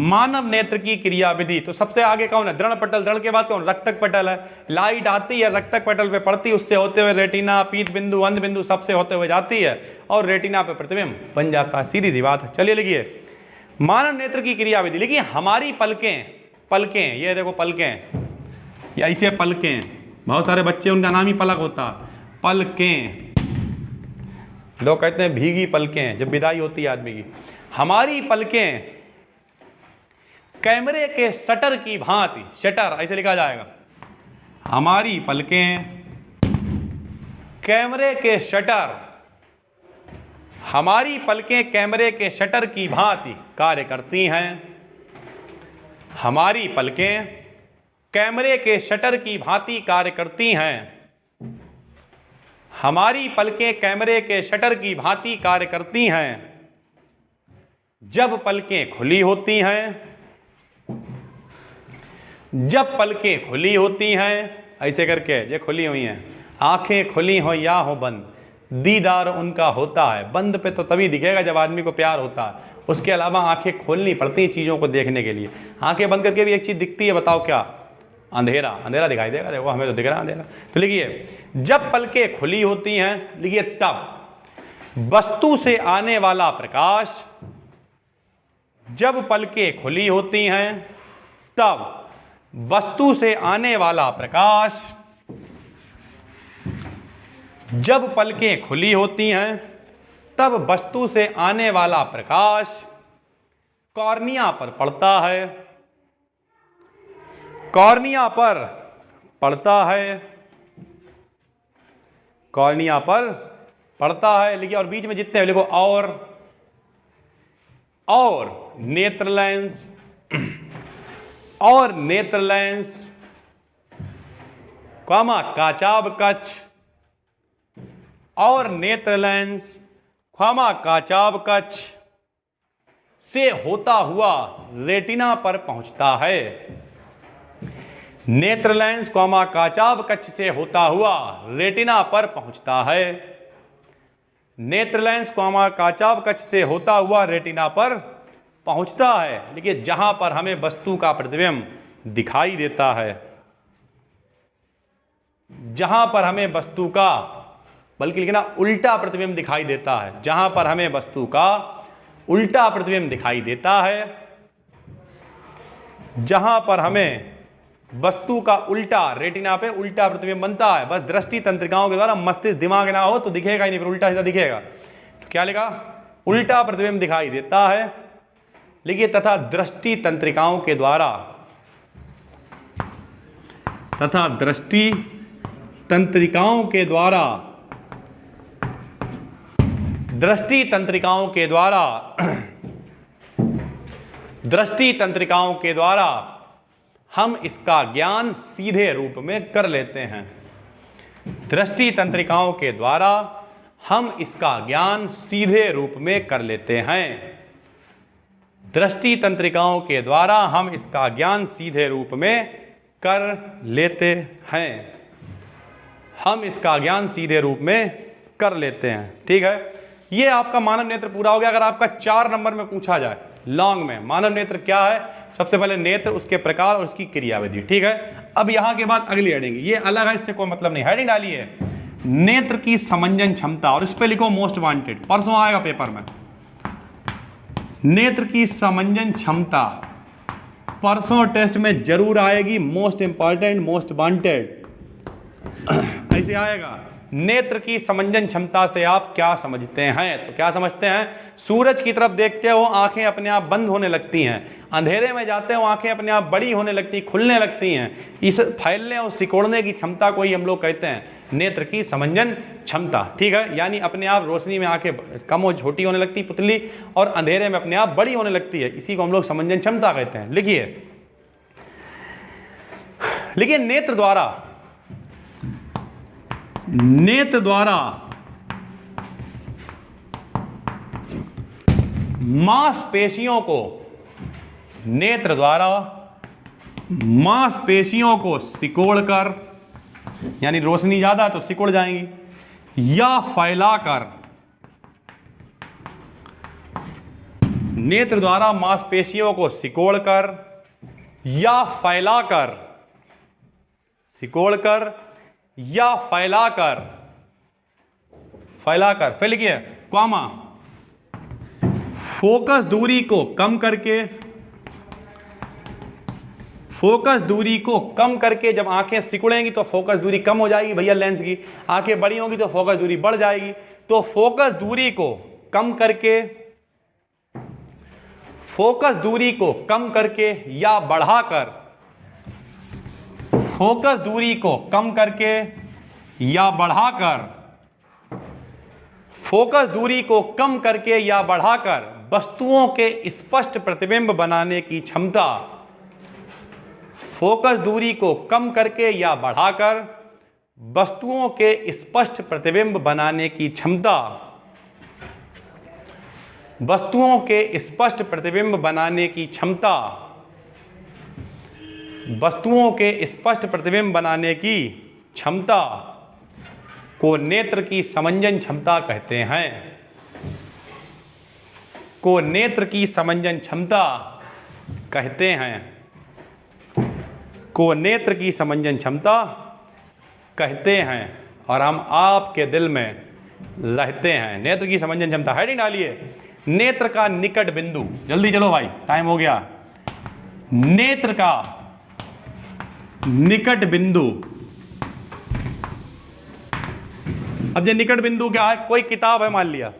मानव नेत्र की क्रियाविधि। तो सबसे आगे कौन है? दृढ़ पटल। दृढ़ के बाद कौन? रक्तक पटल है। लाइट आती है, रक्तक पटल पे पड़ती है, उससे होते हुए रेटिना, पीत बिंदु, अंध बिंदु, सबसे होते हुए जाती है और रेटिना पे प्रतिबिंब बन जाता है। सीधी सी बात है। चलिए लिखिए, मानव नेत्र की क्रियाविधि। लिखिए, हमारी पलकें, पलकें, ये देखो पलकें, या इसे पलकें, बहुत सारे बच्चे उनका नाम ही पलक होता। पलकें, लोग कहते हैं भीगी पलकें जब विदाई होती है आदमी की। हमारी पलकें कैमरे के शटर की भांति, शटर ऐसे लिखा जाएगा, हमारी पलकें कैमरे के शटर, हमारी पलकें कैमरे के शटर की भांति कार्य करती हैं। हमारी पलकें कैमरे के शटर की भांति कार्य करती हैं। हमारी पलकें कैमरे के शटर की भांति कार्य करती हैं। जब पलकें खुली होती हैं, जब पलकें खुली होती हैं, ऐसे करके ये खुली हुई हैं, आंखें खुली हो या हो बंद, दीदार उनका होता है। बंद पे तो तभी दिखेगा जब आदमी को प्यार होता है, उसके अलावा आंखें खोलनी पड़ती हैं चीज़ों को देखने के लिए। आंखें बंद करके भी एक चीज़ दिखती है, बताओ क्या? अंधेरा। अंधेरा दिखाई देगा, देखो हमें तो दिख रहा है अंधेरा। तो लिखिए, जब पलकें खुली होती हैं, लिखिए, तब वस्तु से आने वाला प्रकाश, जब पलकें खुली होती हैं तब वस्तु से आने वाला प्रकाश, जब पलकें खुली होती हैं तब वस्तु से आने वाला प्रकाश कॉर्निया पर पड़ता है, कॉर्निया पर पड़ता है, कॉर्निया पर पड़ता है। लिखिए, और बीच में जितने हैं लिखो, और नेत्र लेंस, और नेत्र लेंस, कॉमा काचाभ कच, और नेत्र लेंस, कॉमा काचाभ कच से होता हुआ रेटिना पर पहुंचता है। नेत्र लेंस, कॉमा काचाभ कच से होता हुआ रेटिना पर पहुंचता है। नेत्र लेंस, कॉमा काचाभ कच से होता हुआ रेटिना पर पहुंचता है। देखिए, जहां पर हमें वस्तु का प्रतिबिंब दिखाई देता है, जहां पर हमें वस्तु का, बल्कि लिखना उल्टा प्रतिबिंब दिखाई देता है, जहां पर हमें वस्तु का उल्टा प्रतिबिंब दिखाई देता है, जहां पर हमें वस्तु का उल्टा रेटिना पे उल्टा प्रतिबिंब बनता है, बस दृष्टि तंत्रिकाओं के द्वारा। मस्तिष्क दिमाग ना हो तो दिखेगा ही नहीं, फिर उल्टा सीधा दिखेगा। तो क्या लिखा? उल्टा प्रतिबिंब दिखाई देता है। लिखिए तथा दृष्टि तंत्रिकाओं के द्वारा, तथा दृष्टि तंत्रिकाओं के द्वारा, दृष्टि तंत्रिकाओं के द्वारा, दृष्टि तंत्रिकाओं के द्वारा हम इसका ज्ञान सीधे रूप में कर लेते हैं। दृष्टि तंत्रिकाओं के द्वारा हम इसका ज्ञान सीधे रूप में कर लेते हैं। दृष्टि तंत्रिकाओं के द्वारा हम इसका ज्ञान सीधे रूप में कर लेते हैं। हम इसका ज्ञान सीधे रूप में कर लेते हैं। ठीक है, ये आपका मानव नेत्र पूरा हो गया। अगर आपका 4 नंबर में पूछा जाए लॉन्ग में, मानव नेत्र क्या है, सबसे पहले नेत्र, उसके प्रकार और उसकी क्रियाविधि। ठीक है, अब यहां के बाद अगली हेडिंग, ये अलग है, इससे कोई मतलब नहीं। हेडिंग डालिए नेत्र की समंजन क्षमता और इस पे लिखो मोस्ट वांटेड, परसों आएगा पेपर में। नेत्र की समंजन क्षमता परसों टेस्ट में जरूर आएगी, मोस्ट इंपॉर्टेंट, मोस्ट वांटेड ऐसे आएगा। नेत्र की समंजन क्षमता से आप क्या समझते हैं? तो क्या समझते हैं? सूरज की तरफ देखते हो आंखें अपने आप बंद होने लगती हैं, अंधेरे में जाते हो आंखें अपने आप बड़ी होने लगती, खुलने लगती हैं। इस फैलने और सिकोड़ने की क्षमता को ही हम लोग कहते हैं नेत्र की समंजन क्षमता। ठीक है, यानी अपने आप रोशनी में आंखें कम हो छोटी होने लगती पुतली, और अंधेरे में अपने आप बड़ी होने लगती है, इसी को हम लोग समंजन क्षमता कहते हैं। लिखिए नेत्र द्वारा, नेत्र द्वारा मांसपेशियों को, नेत्र द्वारा मांसपेशियों को सिकोड़कर, यानी रोशनी ज्यादा तो सिकुड़ जाएंगी, या फैलाकर, नेत्र द्वारा मांसपेशियों को सिकोड़कर या फैलाकर, सिकोड़कर या फैलाकर, फैलाकर, फिर लिखिए कॉमा, फोकस दूरी को कम करके, फोकस दूरी को कम करके, जब आंखें सिकुड़ेंगी तो फोकस दूरी कम हो जाएगी भैया लेंस की, आंखें बड़ी होंगी तो फोकस दूरी बढ़ जाएगी। तो फोकस दूरी को कम करके, फोकस दूरी को कम करके या बढ़ाकर, फोकस दूरी को कम करके या बढ़ाकर, फोकस दूरी को कम करके या बढ़ाकर वस्तुओं के स्पष्ट प्रतिबिंब बनाने की क्षमता, फोकस दूरी को कम करके या बढ़ाकर वस्तुओं के स्पष्ट प्रतिबिंब बनाने की क्षमता, वस्तुओं के स्पष्ट प्रतिबिंब बनाने की क्षमता, वस्तुओं के स्पष्ट प्रतिबिंब बनाने की क्षमता को नेत्र की समंजन क्षमता कहते हैं, को नेत्र की समंजन क्षमता कहते हैं, को नेत्र की समंजन क्षमता कहते हैं, और हम आपके दिल में रहते हैं। नेत्र की समंजन क्षमता, हेडिंग डालिए नेत्र का निकट बिंदु। जल्दी चलो भाई, टाइम हो गया। नेत्र का निकट बिंदु। अब ये निकट बिंदु क्या है? कोई किताब है, मान लिया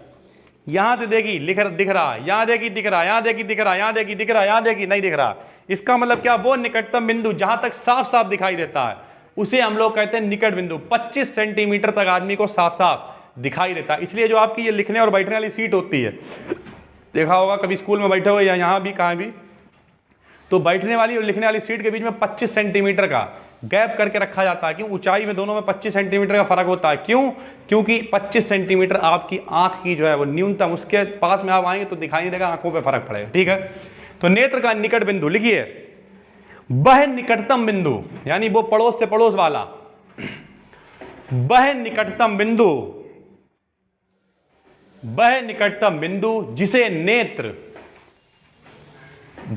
यहां से देखी दिख रहा, यहां देखी दिख रहा, यहां देखी दिख रहा, यहां देखी दिख रहा, यहां देखी नहीं दिख रहा। इसका मतलब क्या? वो निकटतम बिंदु जहां तक साफ साफ दिखाई देता है उसे हम लोग कहते हैं निकट बिंदु। 25 सेंटीमीटर तक आदमी को साफ साफ दिखाई देता है। इसलिए जो आपकी ये लिखने और बैठने वाली सीट होती है, देखा होगा कभी स्कूल में बैठे हुए या यहाँ भी कहाँ भी, तो बैठने वाली और लिखने वाली सीट के बीच में 25 सेंटीमीटर का गैप करके रखा जाता है। क्यों? ऊंचाई में दोनों में 25 सेंटीमीटर का फर्क होता है। क्यों? क्योंकि 25 सेंटीमीटर आपकी आंख की जो है वो न्यूनतम, उसके पास में आप आएंगे तो दिखाई नहीं देगा, आंखों पे फर्क पड़ेगा। ठीक है, तो नेत्र का निकट बिंदु लिखिए वह निकटतम बिंदु, यानी वो पड़ोस से पड़ोस वाला, वह निकटतम बिंदु, वह निकटतम बिंदु जिसे नेत्र,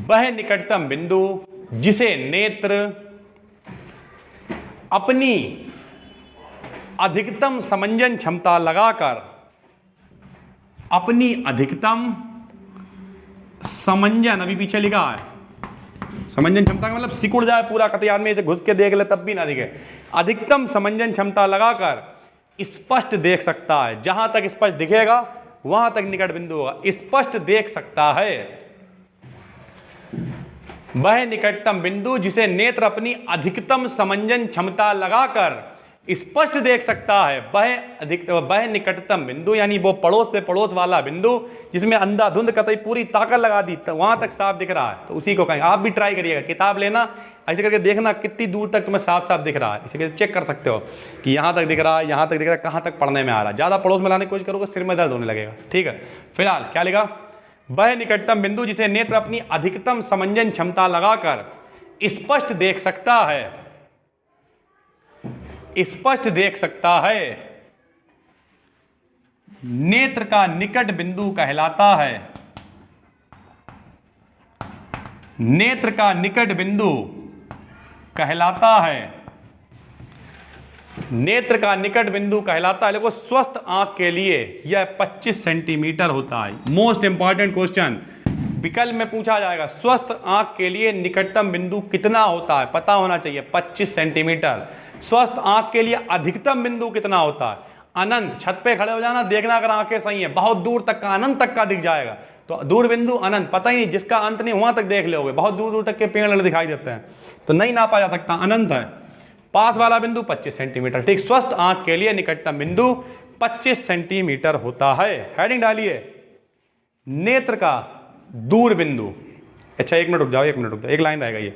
वह निकटतम बिंदु जिसे नेत्र अपनी अधिकतम समंजन क्षमता लगाकर, अपनी अधिकतम समंजन, अभी पीछे लिखा है समंजन क्षमता का मतलब सिकुड़ जाए पूरा, कतई आदमी ऐसे घुस के देख ले तब भी ना दिखे। अधिकतम समंजन क्षमता लगाकर स्पष्ट देख सकता है, जहां तक स्पष्ट दिखेगा वहां तक निकट बिंदु होगा। स्पष्ट देख सकता है वह निकटतम बिंदु जिसे नेत्र अपनी अधिकतम समंजन क्षमता लगाकर स्पष्ट देख सकता है, वह निकटतम बिंदु, यानी वो पड़ोस से पड़ोस वाला बिंदु जिसमें अंधाधुंध कतई पूरी ताकत लगा दी तो वहां तक साफ दिख रहा है, तो उसी को कहेंगे। आप भी ट्राई करिएगा, किताब लेना ऐसे करके देखना कितनी दूर तक तुम्हें साफ साफ दिख रहा है, इसे चेक कर सकते हो कि यहाँ तक दिख रहा है, यहाँ तक दिख रहा है, कहाँ तक पढ़ने में आ रहा है। ज़्यादा पड़ोस में लाने की कोशिश करोगे सिर में दर्द होने लगेगा। ठीक है, फिलहाल क्या लिखा, वह निकटतम बिंदु जिसे नेत्र अपनी अधिकतम समंजन क्षमता लगाकर स्पष्ट देख सकता है, स्पष्ट देख सकता है, नेत्र का निकट बिंदु कहलाता है, नेत्र का निकट बिंदु कहलाता है, नेत्र का निकट बिंदु कहलाता है। देखो स्वस्थ आंख के लिए यह 25 सेंटीमीटर होता है। मोस्ट इंपॉर्टेंट क्वेश्चन विकल्प में पूछा जाएगा, स्वस्थ आंख के लिए निकटतम बिंदु कितना होता है, पता होना चाहिए, 25 सेंटीमीटर। स्वस्थ आंख के लिए अधिकतम बिंदु कितना होता है, अनंत। छत पे खड़े हो जाना, देखना अगर आंखें सही है, बहुत दूर तक का, अनंत तक का दिख जाएगा। तो दूर बिंदु अनंत, पता ही नहीं, जिसका अंत नहीं वहां तक देख लोगे, बहुत दूर दूर तक के पेड़ दिखाई देते हैं, तो नहीं नापा जा सकता, अनंत है। पास वाला बिंदु 25 सेंटीमीटर। ठीक, स्वस्थ आंख के लिए निकटतम बिंदु 25 सेंटीमीटर होता है। हेडिंग डालिए, नेत्र का दूर बिंदु। अच्छा 1 मिनट रुक जाओ, 1 मिनट रुक जाओ, एक लाइन रहेगा ये,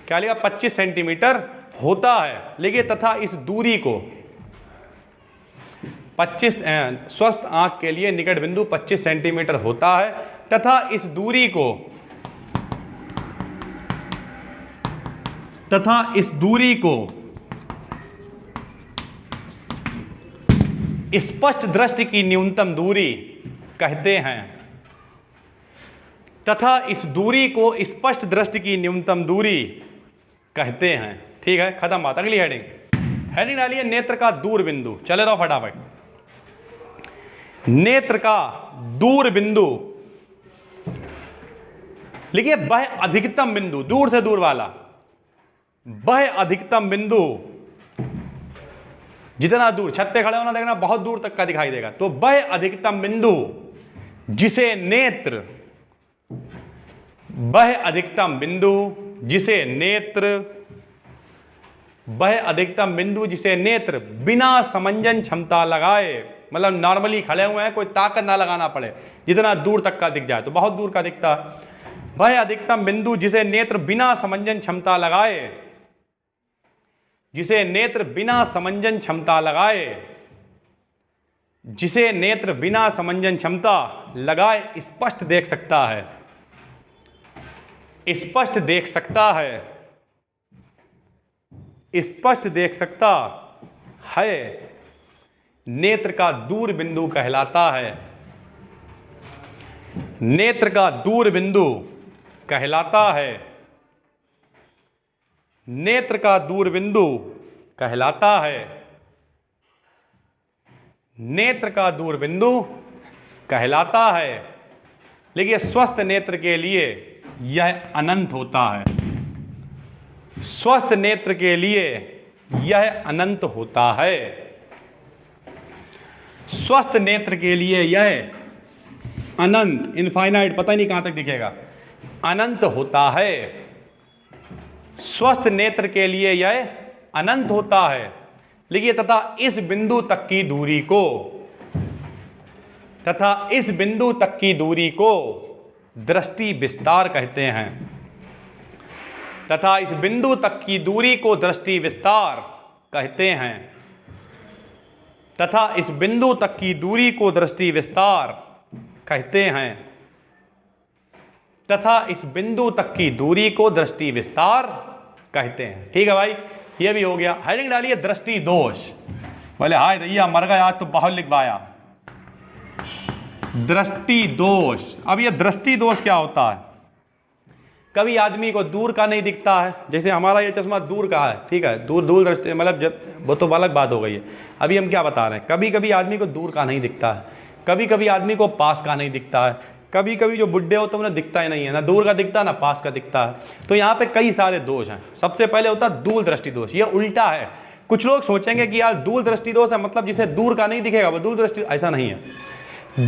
क्या लिखा, 25 सेंटीमीटर होता है। लिखिए, तथा इस दूरी को 25, स्वस्थ आंख के लिए निकट बिंदु 25 सेंटीमीटर होता है, तथा इस दूरी को, तथा इस दूरी को स्पष्ट दृष्टि की न्यूनतम दूरी कहते हैं, तथा इस दूरी को स्पष्ट दृष्टि की न्यूनतम दूरी कहते हैं। ठीक है, खत्म बात। अगली हेडिंग, हेडिंग डालिए, नेत्र का दूर बिंदु। चले रहो फटाफट। नेत्र का दूर बिंदु, लिखिए वह अधिकतम बिंदु, दूर से दूर वाला, वह अधिकतम बिंदु, जितना दूर, छत पे खड़े होना देखना बहुत दूर तक का दिखाई देगा, तो वह अधिकतम बिंदु जिसे नेत्र, वह अधिकतम बिंदु जिसे नेत्र, वह अधिकतम बिंदु जिसे नेत्र बिना समंजन क्षमता लगाए, मतलब नॉर्मली खड़े हुए हैं, कोई ताकत ना लगाना पड़े, जितना दूर तक का दिख जाए, तो बहुत दूर का दिखता है। वह अधिकतम बिंदु जिसे नेत्र बिना समंजन क्षमता लगाए, जिसे नेत्र बिना समंजन क्षमता लगाए, जिसे नेत्र बिना समंजन क्षमता लगाए स्पष्ट देख सकता है, स्पष्ट देख सकता है, स्पष्ट देख सकता है, नेत्र का दूर बिंदु कहलाता है, नेत्र का दूर बिंदु कहलाता है, नेत्र का दूर बिंदु कहलाता है, नेत्र का दूर बिंदु कहलाता है। लेकिन स्वस्थ नेत्र के लिए यह अनंत होता है, स्वस्थ नेत्र के लिए यह अनंत होता है, स्वस्थ नेत्र के लिए यह अनंत, इनफाइनाइट, पता ही नहीं कहां तक दिखेगा, अनंत होता है। स्वस्थ नेत्र के लिए यह अनंत होता है। लिखिए, तथा इस बिंदु तक की दूरी को, तथा इस बिंदु तक की दूरी को दृष्टि विस्तार कहते हैं, तथा इस बिंदु तक की दूरी को दृष्टि विस्तार कहते हैं, तथा इस बिंदु तक की दूरी को दृष्टि विस्तार कहते हैं, तथा इस बिंदु तक की दूरी को दृष्टि विस्तार कहते हैं। ठीक है भाई, ये भी हो गया। हेडिंग डालिए, दृष्टि दोष। बोले हाय दैया मर गया, आज तो बहुत लिखवाया। दृष्टि दोष। अब ये दृष्टि दोष क्या होता है? कभी आदमी को दूर का नहीं दिखता है, जैसे हमारा ये चश्मा दूर का है, ठीक है, दूर दूर दृष्टि, मतलब जब वो तो अलग बात हो गई है। अभी हम क्या बता रहे हैं, कभी कभी आदमी को दूर का नहीं दिखता है, कभी कभी आदमी को पास का नहीं दिखता है, कभी कभी जो बुढ़े होते हैं उन्हें दिखता ही नहीं है, ना दूर का दिखता ना पास का दिखता है। तो यहाँ पे कई सारे दोष हैं। सबसे पहले होता है दूर दृष्टि दोष। ये उल्टा है। कुछ लोग सोचेंगे कि यार दूर दृष्टि दोष है मतलब जिसे दूर का नहीं दिखेगा वो दूर दृष्टि, ऐसा नहीं है।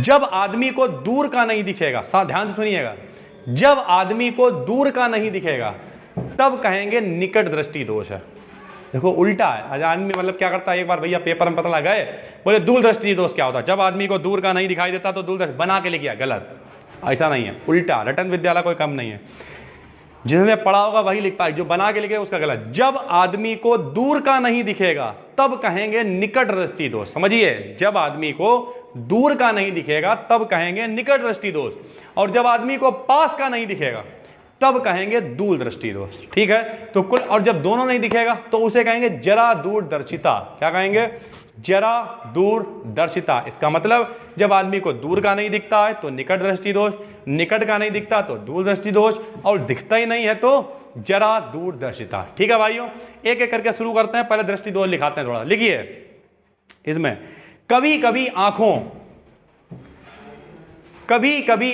जब आदमी को दूर का नहीं दिखेगा, ध्यान से सुनिएगा, जब आदमी को दूर का नहीं दिखेगा तब कहेंगे निकट दृष्टि दोष है। देखो उल्टा है। आज आदमी मतलब क्या करता है, एक बार भैया पेपर में पता लगा है, बोले दूर दृष्टि दोष क्या होता है, जब आदमी को दूर का नहीं दिखाई देता तो दूर दृष्टि बना के लिखा, गलत। ऐसा नहीं है, उल्टा। रटन विद्यालय कोई कम नहीं है, जिसने पढ़ा होगा वही लिख पाए, जो बना के लिखे उसका गलत। जब आदमी को दूर का नहीं दिखेगा तब कहेंगे निकट दृष्टि दोष। समझिए, जब आदमी को दूर का नहीं दिखेगा तब कहेंगे निकट दृष्टि दोष, और जब आदमी को पास का नहीं दिखेगा तब कहेंगे दूर दृष्टि दोष। ठीक है, तो कुल, और जब दोनों नहीं दिखेगा तो उसे कहेंगे जरा दूरदर्शिता। क्या कहेंगे? जरा दूरदर्शिता। इसका मतलब जब आदमी को दूर का नहीं दिखता है तो निकट दृष्टि दोष, निकट का नहीं दिखता तो दूर दृष्टि दोष, और दिखता ही नहीं है तो जरा दूरदर्शिता। ठीक है भाइयों, एक एक करके शुरू करते हैं। पहले दृष्टि दोष लिखाते हैं, थोड़ा लिखिए इसमें। कभी कभी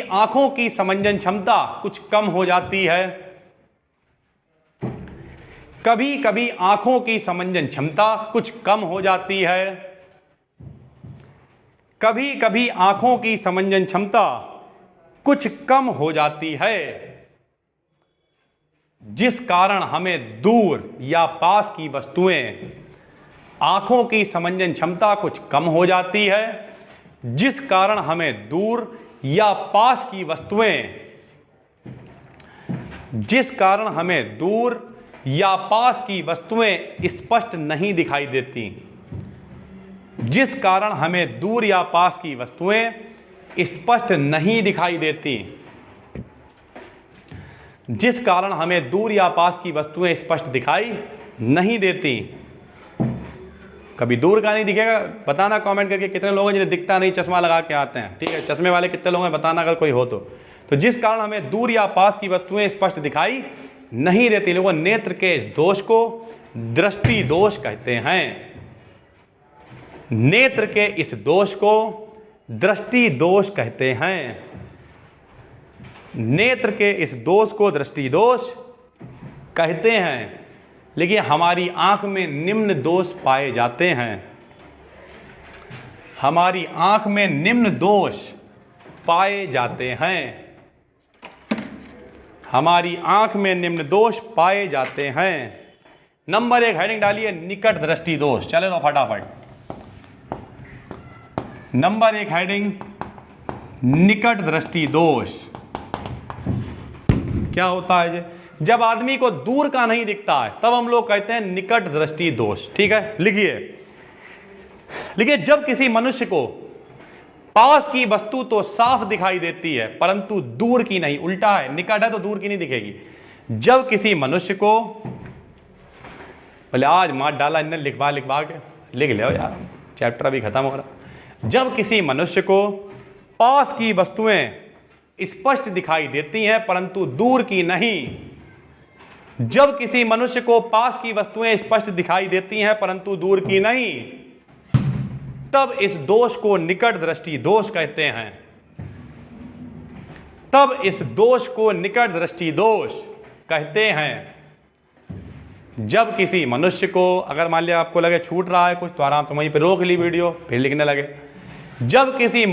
आंखों की समंजन क्षमता कुछ कम हो जाती है। कभी कभी आंखों की समंजन क्षमता कुछ कम हो जाती है। कभी कभी आंखों की समंजन क्षमता कुछ कम हो जाती है, जिस कारण हमें दूर या पास की वस्तुएं, आंखों की समंजन क्षमता कुछ कम हो जाती है, जिस कारण हमें दूर या पास की वस्तुएं, जिस कारण हमें दूर या पास की वस्तुएं स्पष्ट नहीं दिखाई देती, जिस कारण हमें दूर या पास की वस्तुएं स्पष्ट नहीं दिखाई देती, जिस कारण हमें दूर या पास की वस्तुएं स्पष्ट दिखाई नहीं देती। कभी दूर का नहीं दिखेगा, बताना कमेंट करके कितने लोग हैं जिन्हें दिखता नहीं, चश्मा लगा के आते हैं। ठीक है, चश्मे वाले कितने लोग हैं बताना अगर कोई हो तो जिस कारण हमें दूर या पास की वस्तुएं स्पष्ट दिखाई नहीं देती। लोगों, नेत्र के दोष को दृष्टि दोष कहते हैं। नेत्र के इस दोष को दृष्टि दोष कहते हैं। नेत्र के इस दोष को दृष्टि दोष कहते हैं। लेकिन हमारी आंख में निम्न दोष पाए जाते हैं। हमारी आंख में निम्न दोष पाए जाते हैं। हमारी आंख में निम्न दोष पाए जाते हैं। नंबर 1 हेडिंग डालिए, निकट दृष्टि दोष। चले लो फटाफट। नंबर 1 हेडिंग, निकट दृष्टि दोष। क्या होता है? जब आदमी को दूर का नहीं दिखता है तब हम लोग कहते हैं निकट दृष्टि दोष। ठीक है, लिखिए, जब किसी मनुष्य को पास की वस्तु तो साफ दिखाई देती है परंतु दूर की नहीं। उल्टा है, निकट है तो दूर की नहीं दिखेगी। जब किसी मनुष्य को, बोले आज मार डाला इन्हें लिखवा के, लिख ले यार, चैप्टर अभी खत्म हो रहा। जब किसी मनुष्य को पास की वस्तुएं स्पष्ट दिखाई देती हैं परंतु दूर की नहीं। जब किसी मनुष्य को पास की वस्तुएं स्पष्ट दिखाई देती हैं परंतु दूर की नहीं, तब इस दोष को निकट दृष्टि दोष कहते हैं। तब इस दोष को निकट दृष्टि दोष कहते हैं। जब किसी मनुष्य को, अगर मान लिया आपको लगे छूट रहा है कुछ तो आराम से वहीं पे रोक ली वीडियो, फिर लिखने लगे। जब किसी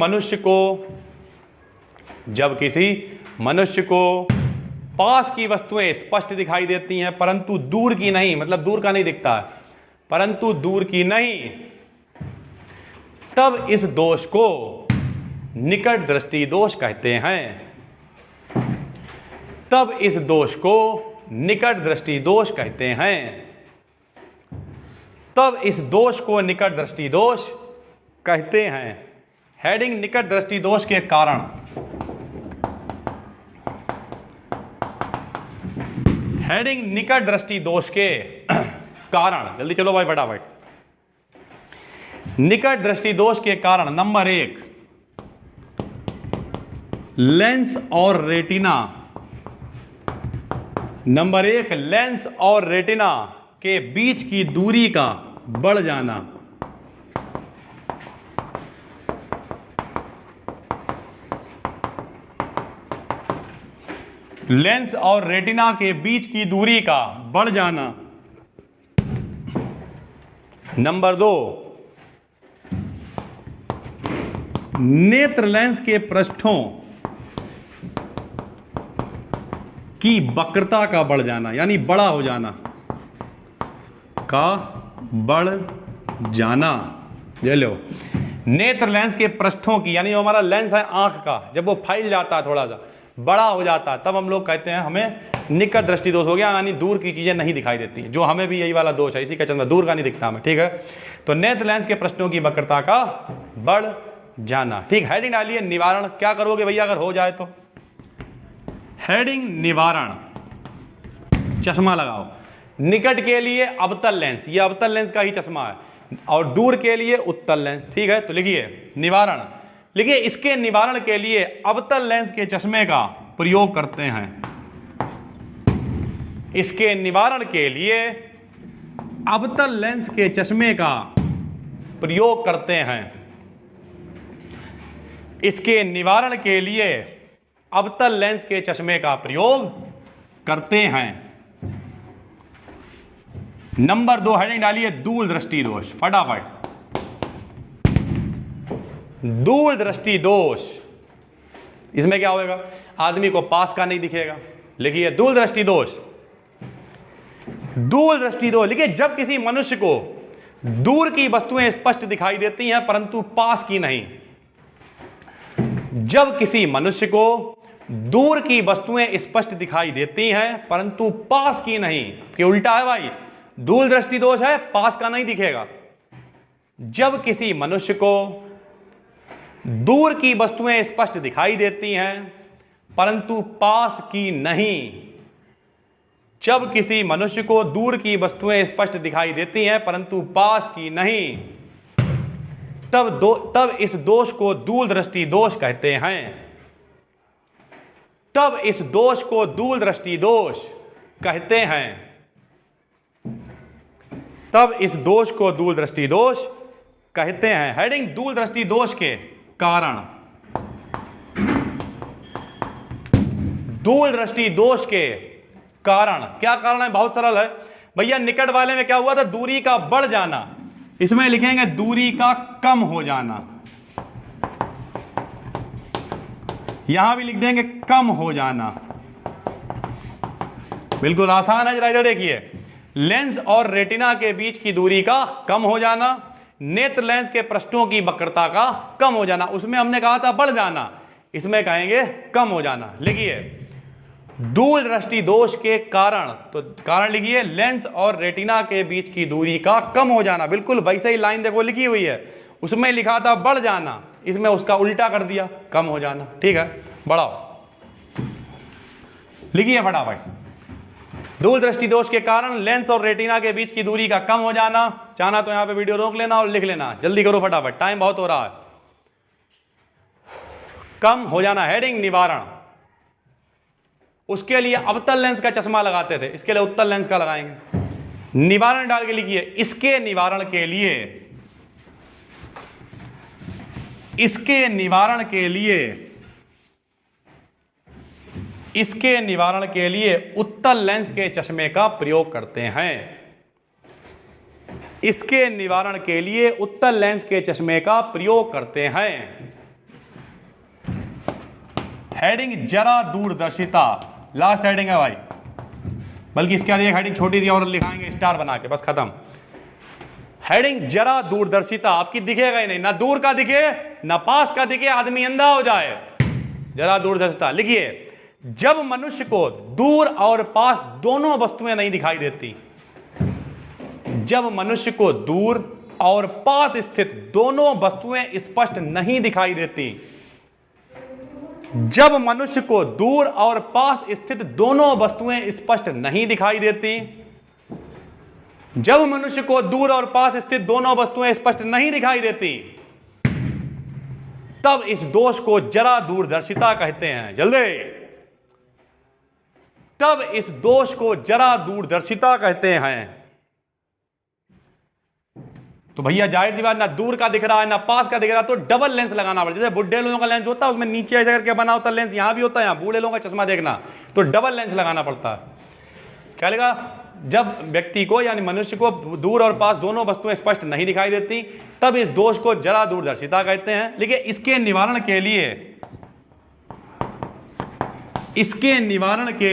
मनुष्य को पास की वस्तुएं स्पष्ट दिखाई देती हैं परंतु दूर की नहीं, मतलब दूर का नहीं दिखता है परंतु दूर की नहीं, तब इस दोष को निकट दृष्टि दोष कहते हैं। तब इस दोष को निकट दृष्टि दोष कहते हैं। तब इस दोष को निकट दृष्टि दोष कहते हैं। हेडिंग, निकट दृष्टि दोष के कारण। हेडिंग, निकट दृष्टि दोष के कारण। जल्दी चलो भाई फटाफट। निकट दृष्टि दोष के कारण नंबर 1, लेंस और रेटिना। नंबर 1, लेंस और रेटिना के बीच की दूरी का बढ़ जाना। लेंस और रेटिना के बीच की दूरी का बढ़ जाना। नंबर 2, नेत्र लेंस के पृष्ठों की वक्रता का बढ़ जाना, यानी बड़ा हो जाना का बढ़ जाना। ये लो, नेत्र लेंस के पृष्ठों की, यानी जो हमारा लेंस है आंख का, जब वो फैल जाता है, थोड़ा सा बड़ा हो जाता है, तब हम लोग कहते हैं हमें निकट दृष्टि दोष हो गया, यानी दूर की चीजें नहीं दिखाई देती। जो हमें भी यही वाला दोष है, इसी का चंद्र दूर का नहीं दिखता हमें, ठीक है। तो नेत्र लेंस के पृष्ठों की वक्रता का बढ़ जाना, ठीक। हेडिंग डालिए निवारण। क्या करोगे भैया अगर हो जाए तो? हेडिंग निवारण, चश्मा लगाओ। निकट के लिए अवतल लेंस, ये अवतल लेंस का ही चश्मा है, और दूर के लिए उत्तल लेंस, ठीक है। तो लिखिए निवारण, लिखिए इसके निवारण के लिए अवतल लेंस के चश्मे का प्रयोग करते हैं। इसके निवारण के लिए अवतल लेंस के चश्मे का प्रयोग करते हैं। इसके निवारण के लिए अवतल लेंस के चश्मे का प्रयोग करते हैं। नंबर 2 हेडिंग डालिए दूर दृष्टि दोष, फटाफट। दूर दृष्टि दोष, इसमें क्या होगा? आदमी को पास का नहीं दिखेगा। लिखिए दूर दृष्टि दोष। दूर दृष्टि दोष लिखिए जब किसी मनुष्य को दूर की वस्तुएं स्पष्ट दिखाई देती हैं परंतु पास की नहीं। जब किसी मनुष्य को दूर की वस्तुएं स्पष्ट दिखाई देती हैं परंतु पास की नहीं, कि उल्टा है भाई, दूर दृष्टि दोष है, पास का नहीं दिखेगा। जब किसी मनुष्य को दूर की वस्तुएं स्पष्ट दिखाई देती हैं परंतु पास की नहीं। जब किसी मनुष्य को दूर की वस्तुएं स्पष्ट दिखाई देती हैं परंतु पास की नहीं, तब इस दोष को दूर दृष्टि दोष कहते हैं। तब इस दोष को दूर दृष्टि दोष कहते हैं। तब इस दोष को दूर दृष्टि दोष कहते हैं। हेडिंग दूर दृष्टि दोष के कारण। दूर दृष्टि दोष के कारण, क्या कारण है? बहुत सरल है भैया। निकट वाले में क्या हुआ था? दूरी का बढ़ जाना। इसमें लिखेंगे दूरी का कम हो जाना। यहां भी लिख देंगे कम हो जाना। बिल्कुल आसान है, जरा इधर देखिए। लेंस और रेटिना के बीच की दूरी का कम हो जाना, नेत्र लेंस के पृष्ठों की वक्रता का कम हो जाना। उसमें हमने कहा था बढ़ जाना, इसमें कहेंगे कम हो जाना। लिखिए दूर दृष्टि दोष के कारण, तो कारण लिखिए लेंस और रेटिना के बीच की दूरी का कम हो जाना। बिल्कुल वैसे ही लाइन देखो लिखी हुई है, उसमें लिखा था बढ़ जाना, इसमें उसका उल्टा कर दिया, कम हो जाना। ठीक है, बढ़ाओ, लिखिए फटाफट। दूर दृष्टि दोष के कारण लेंस और रेटिना के बीच की दूरी का कम हो जाना। चाहना तो यहां पे वीडियो रोक लेना और लिख लेना, जल्दी करो फटाफट, टाइम बहुत हो रहा है। कम हो जाना, हेडिंग निवारण। उसके लिए अवतल लेंस का चश्मा लगाते थे, इसके लिए उत्तल लेंस का लगाएंगे। निवारण डाल के लिखिए इसके निवारण के लिए, इसके निवारण के लिए, इसके निवारण के लिए उत्तल लेंस के चश्मे का प्रयोग करते हैं। इसके निवारण के लिए उत्तल लेंस के चश्मे का प्रयोग करते हैं। हेडिंग जरा दूरदर्शिता, लास्ट हेडिंग है भाई, बल्कि इसके आगे एक हेडिंग छोटी सी और लिखाएंगे स्टार बना के, बस खत्म। हेडिंग जरा दूरदर्शिता, आपकी दिखेगा ही नहीं, ना दूर का दिखे ना पास का दिखे, आदमी अंधा हो जाए। जरा दूरदर्शिता लिखिए जब मनुष्य को दूर और पास दोनों वस्तुएं नहीं दिखाई देती। जब मनुष्य को दूर और पास स्थित दोनों वस्तुएं स्पष्ट नहीं दिखाई देती। जब मनुष्य को दूर और पास स्थित दोनों वस्तुएं स्पष्ट नहीं दिखाई देती। जब मनुष्य को दूर और पास स्थित दोनों वस्तुएं स्पष्ट नहीं दिखाई देती, तब इस दोष को जरा दूरदर्शिता कहते हैं। जल्दी, तब इस दोष को जरा दूरदर्शिता कहते हैं। तो भैया जाहिर सी बात, ना दूर का दिख रहा है ना पास का दिख रहा है, तो डबल लेंस लगाना पड़ता है। जैसे बुढ़े लोगों का लेंस होता है उसमें नीचे ऐसा करके बना होता है लेंस, यहाँ भी होता है, यहाँ बूढ़े लोगों का चश्मा देखना, तो डबल लेंस लगाना पड़ता है। क्या लगा, जब व्यक्ति को यानी मनुष्य को दूर और पास दोनों वस्तुएं स्पष्ट नहीं दिखाई देती, तब इस दोष को जरा दूरदर्शिता कहते हैं। लेकिन इसके निवारण के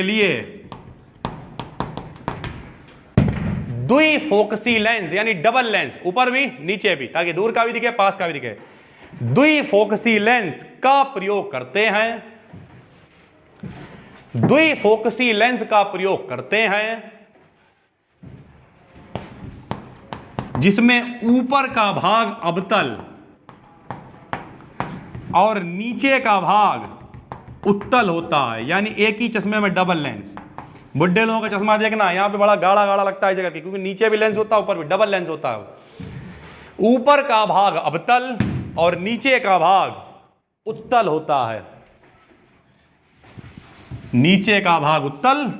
लिए द्विफोकसी लेंस यानी डबल लेंस, ऊपर भी नीचे भी, ताकि दूर का भी दिखे पास का भी दिखे, द्विफोकसी लेंस का प्रयोग करते हैं। द्विफोकसी लेंस का प्रयोग करते हैं जिसमें ऊपर का भाग अवतल और नीचे का भाग उत्तल होता है, यानी एक ही चश्मे में डबल लेंस। बुढ़े लोगों का चश्मा देखना, यहां पे बड़ा गाढ़ा गाढ़ा लगता है जगह के, क्योंकि नीचे भी लेंस होता है ऊपर भी डबल लेंस होता है। ऊपर का भाग अवतल और नीचे का भाग उत्तल होता है, नीचे का भाग उत्तल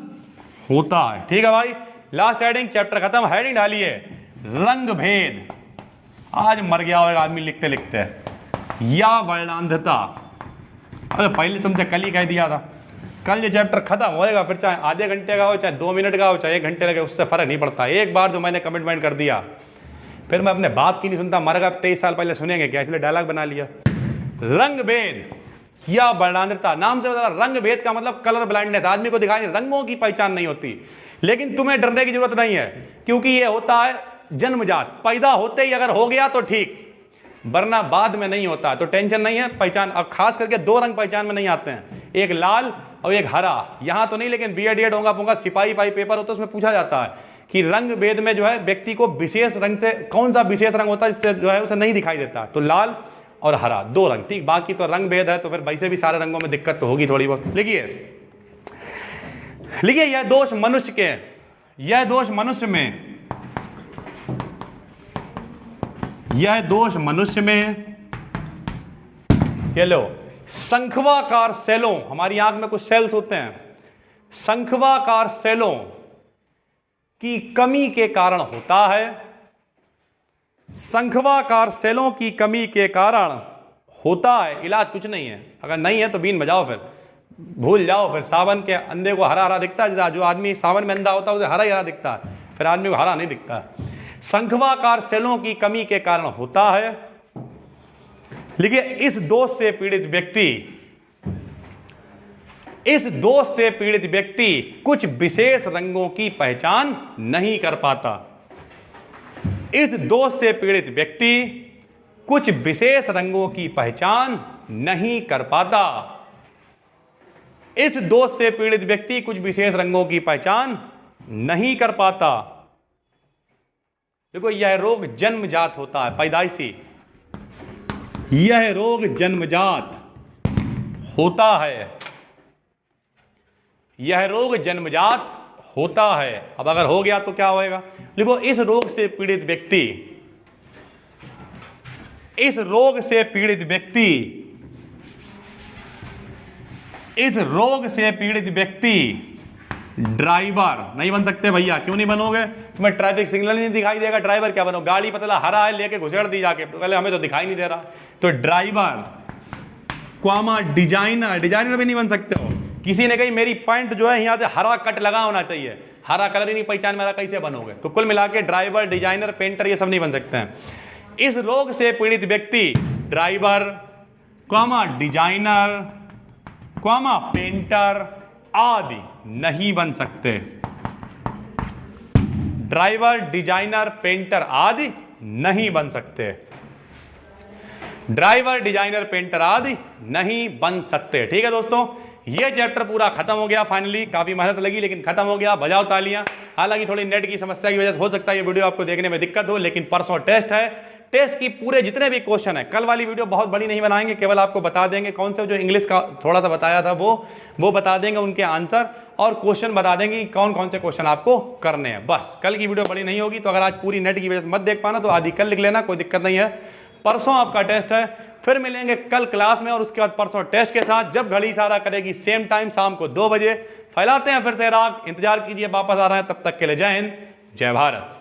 होता है। ठीक है भाई, लास्ट हेडिंग, चैप्टर खत्म। हेडिंग डालिए रंग भेद। आज मर गया होगा आदमी लिखते लिखते, या वर्णांधता। अरे पहले तुमसे कल ही कह दिया था, कल ये चैप्टर खत्म होएगा, फिर चाहे आधे घंटे का हो, चाहे 2 मिनट का हो, चाहे 1 घंटे लगे, उससे फर्क नहीं पड़ता। एक बार जो मैंने कमिटमेंट कर दिया, फिर मैं अपने बाप की नहीं सुनता। मर गया 23 साल पहले सुनेंगे क्या, इसलिए डायलॉग बना लिया। रंग भेद या वर्णांधता, नाम से बता, रंग भेद का मतलब कलर ब्लाइंडनेस, आदमी को दिखाई नहीं, रंगों की पहचान नहीं होती। लेकिन तुम्हें डरने की जरूरत नहीं है, क्योंकि ये होता है जन्मजात, पैदा होते ही अगर हो गया तो ठीक, वरना बाद में नहीं होता, तो टेंशन नहीं है। पहचान, अब खास करके 2 रंग पहचान में नहीं आते हैं, एक लाल और एक हरा। यहाँ तो नहीं, लेकिन बीएड होगा पोगा सिपाही पाई पेपर होता है, उसमें पूछा जाता है कि रंग भेद में जो है व्यक्ति को विशेष रंग से कौन सा विशेष रंग होता है जिससे जो है उसे नहीं दिखाई देता, तो लाल और हरा 2 रंग, ठीक। बाकी तो रंग भेद है, तो फिर वैसे भी सारे रंगों में दिक्कत तो होगी थोड़ी बहुत। लिखिए यह दोष मनुष्य के, यह दोष मनुष्य में, यह दोष मनुष्य में, ये लो, शंखवाकार सेलों, हमारी आंख में कुछ सेल्स होते हैं, शंखवाकार सेलों की कमी के कारण होता है। शंखवाकार सेलों की कमी के कारण होता है। इलाज कुछ नहीं है, अगर नहीं है तो बीन बजाओ, फिर भूल जाओ। फिर सावन के अंधे को हरा हरा दिखता है, जो आदमी सावन में अंधा होता है उसे हरा ही हरा दिखता है, फिर आदमी को हरा नहीं दिखता। शंखवाकार सेलों की कमी के कारण होता है। लेकिन इस दोष से पीड़ित व्यक्ति कुछ विशेष रंगों की पहचान नहीं कर पाता। इस दोष से पीड़ित व्यक्ति कुछ विशेष रंगों की पहचान नहीं कर पाता। इस दोष से पीड़ित व्यक्ति कुछ विशेष रंगों की पहचान नहीं कर पाता। देखो, यह रोग जन्मजात होता है, पैदाइशी। यह रोग जन्मजात होता है, यह रोग जन्मजात होता है। अब अगर हो गया तो क्या होएगा? देखो, इस रोग से पीड़ित व्यक्ति ड्राइवर नहीं बन सकते। भैया क्यों नहीं बनोगे? तुम्हें ट्रैफिक सिग्नल नहीं दिखाई देगा, ड्राइवर क्या बनो? गाड़ी पतला हरा है लेके घुसेड़ दी जाके, तो पहले हमें तो दिखाई नहीं दे रहा, तो ड्राइवर क्वामा डिजाइनर भी नहीं बन सकते हो। किसी ने कही मेरी पैंट जो है यहाँ से हरा कट लगा होना चाहिए, हरा कलर ही नहीं पहचान मेरा, कैसे बनोगे? तो कुल मिला के ड्राइवर, डिजाइनर, पेंटर ये सब नहीं बन सकते हैं। इस रोग से पीड़ित व्यक्ति driver comma designer comma painter आदि नहीं बन सकते। ड्राइवर, डिजाइनर, पेंटर आदि नहीं बन सकते। ड्राइवर, डिजाइनर, पेंटर आदि नहीं बन सकते। ठीक है दोस्तों, ये चैप्टर पूरा खत्म हो गया फाइनली। काफी मेहनत लगी लेकिन खत्म हो गया। बजाओ तालियां। हालांकि थोड़ी नेट की समस्या की वजह से हो सकता है ये वीडियो आपको देखने में दिक्कत हो, लेकिन परसों टेस्ट है। टेस्ट की पूरे जितने भी क्वेश्चन है, कल वाली वीडियो बहुत बड़ी नहीं बनाएंगे, केवल आपको बता देंगे कौन से, जो इंग्लिश का थोड़ा सा बताया था वो बता देंगे, उनके आंसर और क्वेश्चन बता देंगे कौन कौन से क्वेश्चन आपको करने हैं। बस कल की वीडियो बड़ी नहीं होगी, तो अगर आज पूरी नेट की वजह से मत देख पाना तो आधी कल लिख लेना, कोई दिक्कत नहीं है। परसों आपका टेस्ट है, फिर मिलेंगे कल क्लास में और उसके बाद परसों टेस्ट के साथ, जब घड़ी इशारा करेगी सेम टाइम शाम को 2 बजे। फैलाते हैं फिर से राग, इंतजार कीजिए, वापस आ रहे हैं। तब तक के लिए जय हिंद, जय भारत।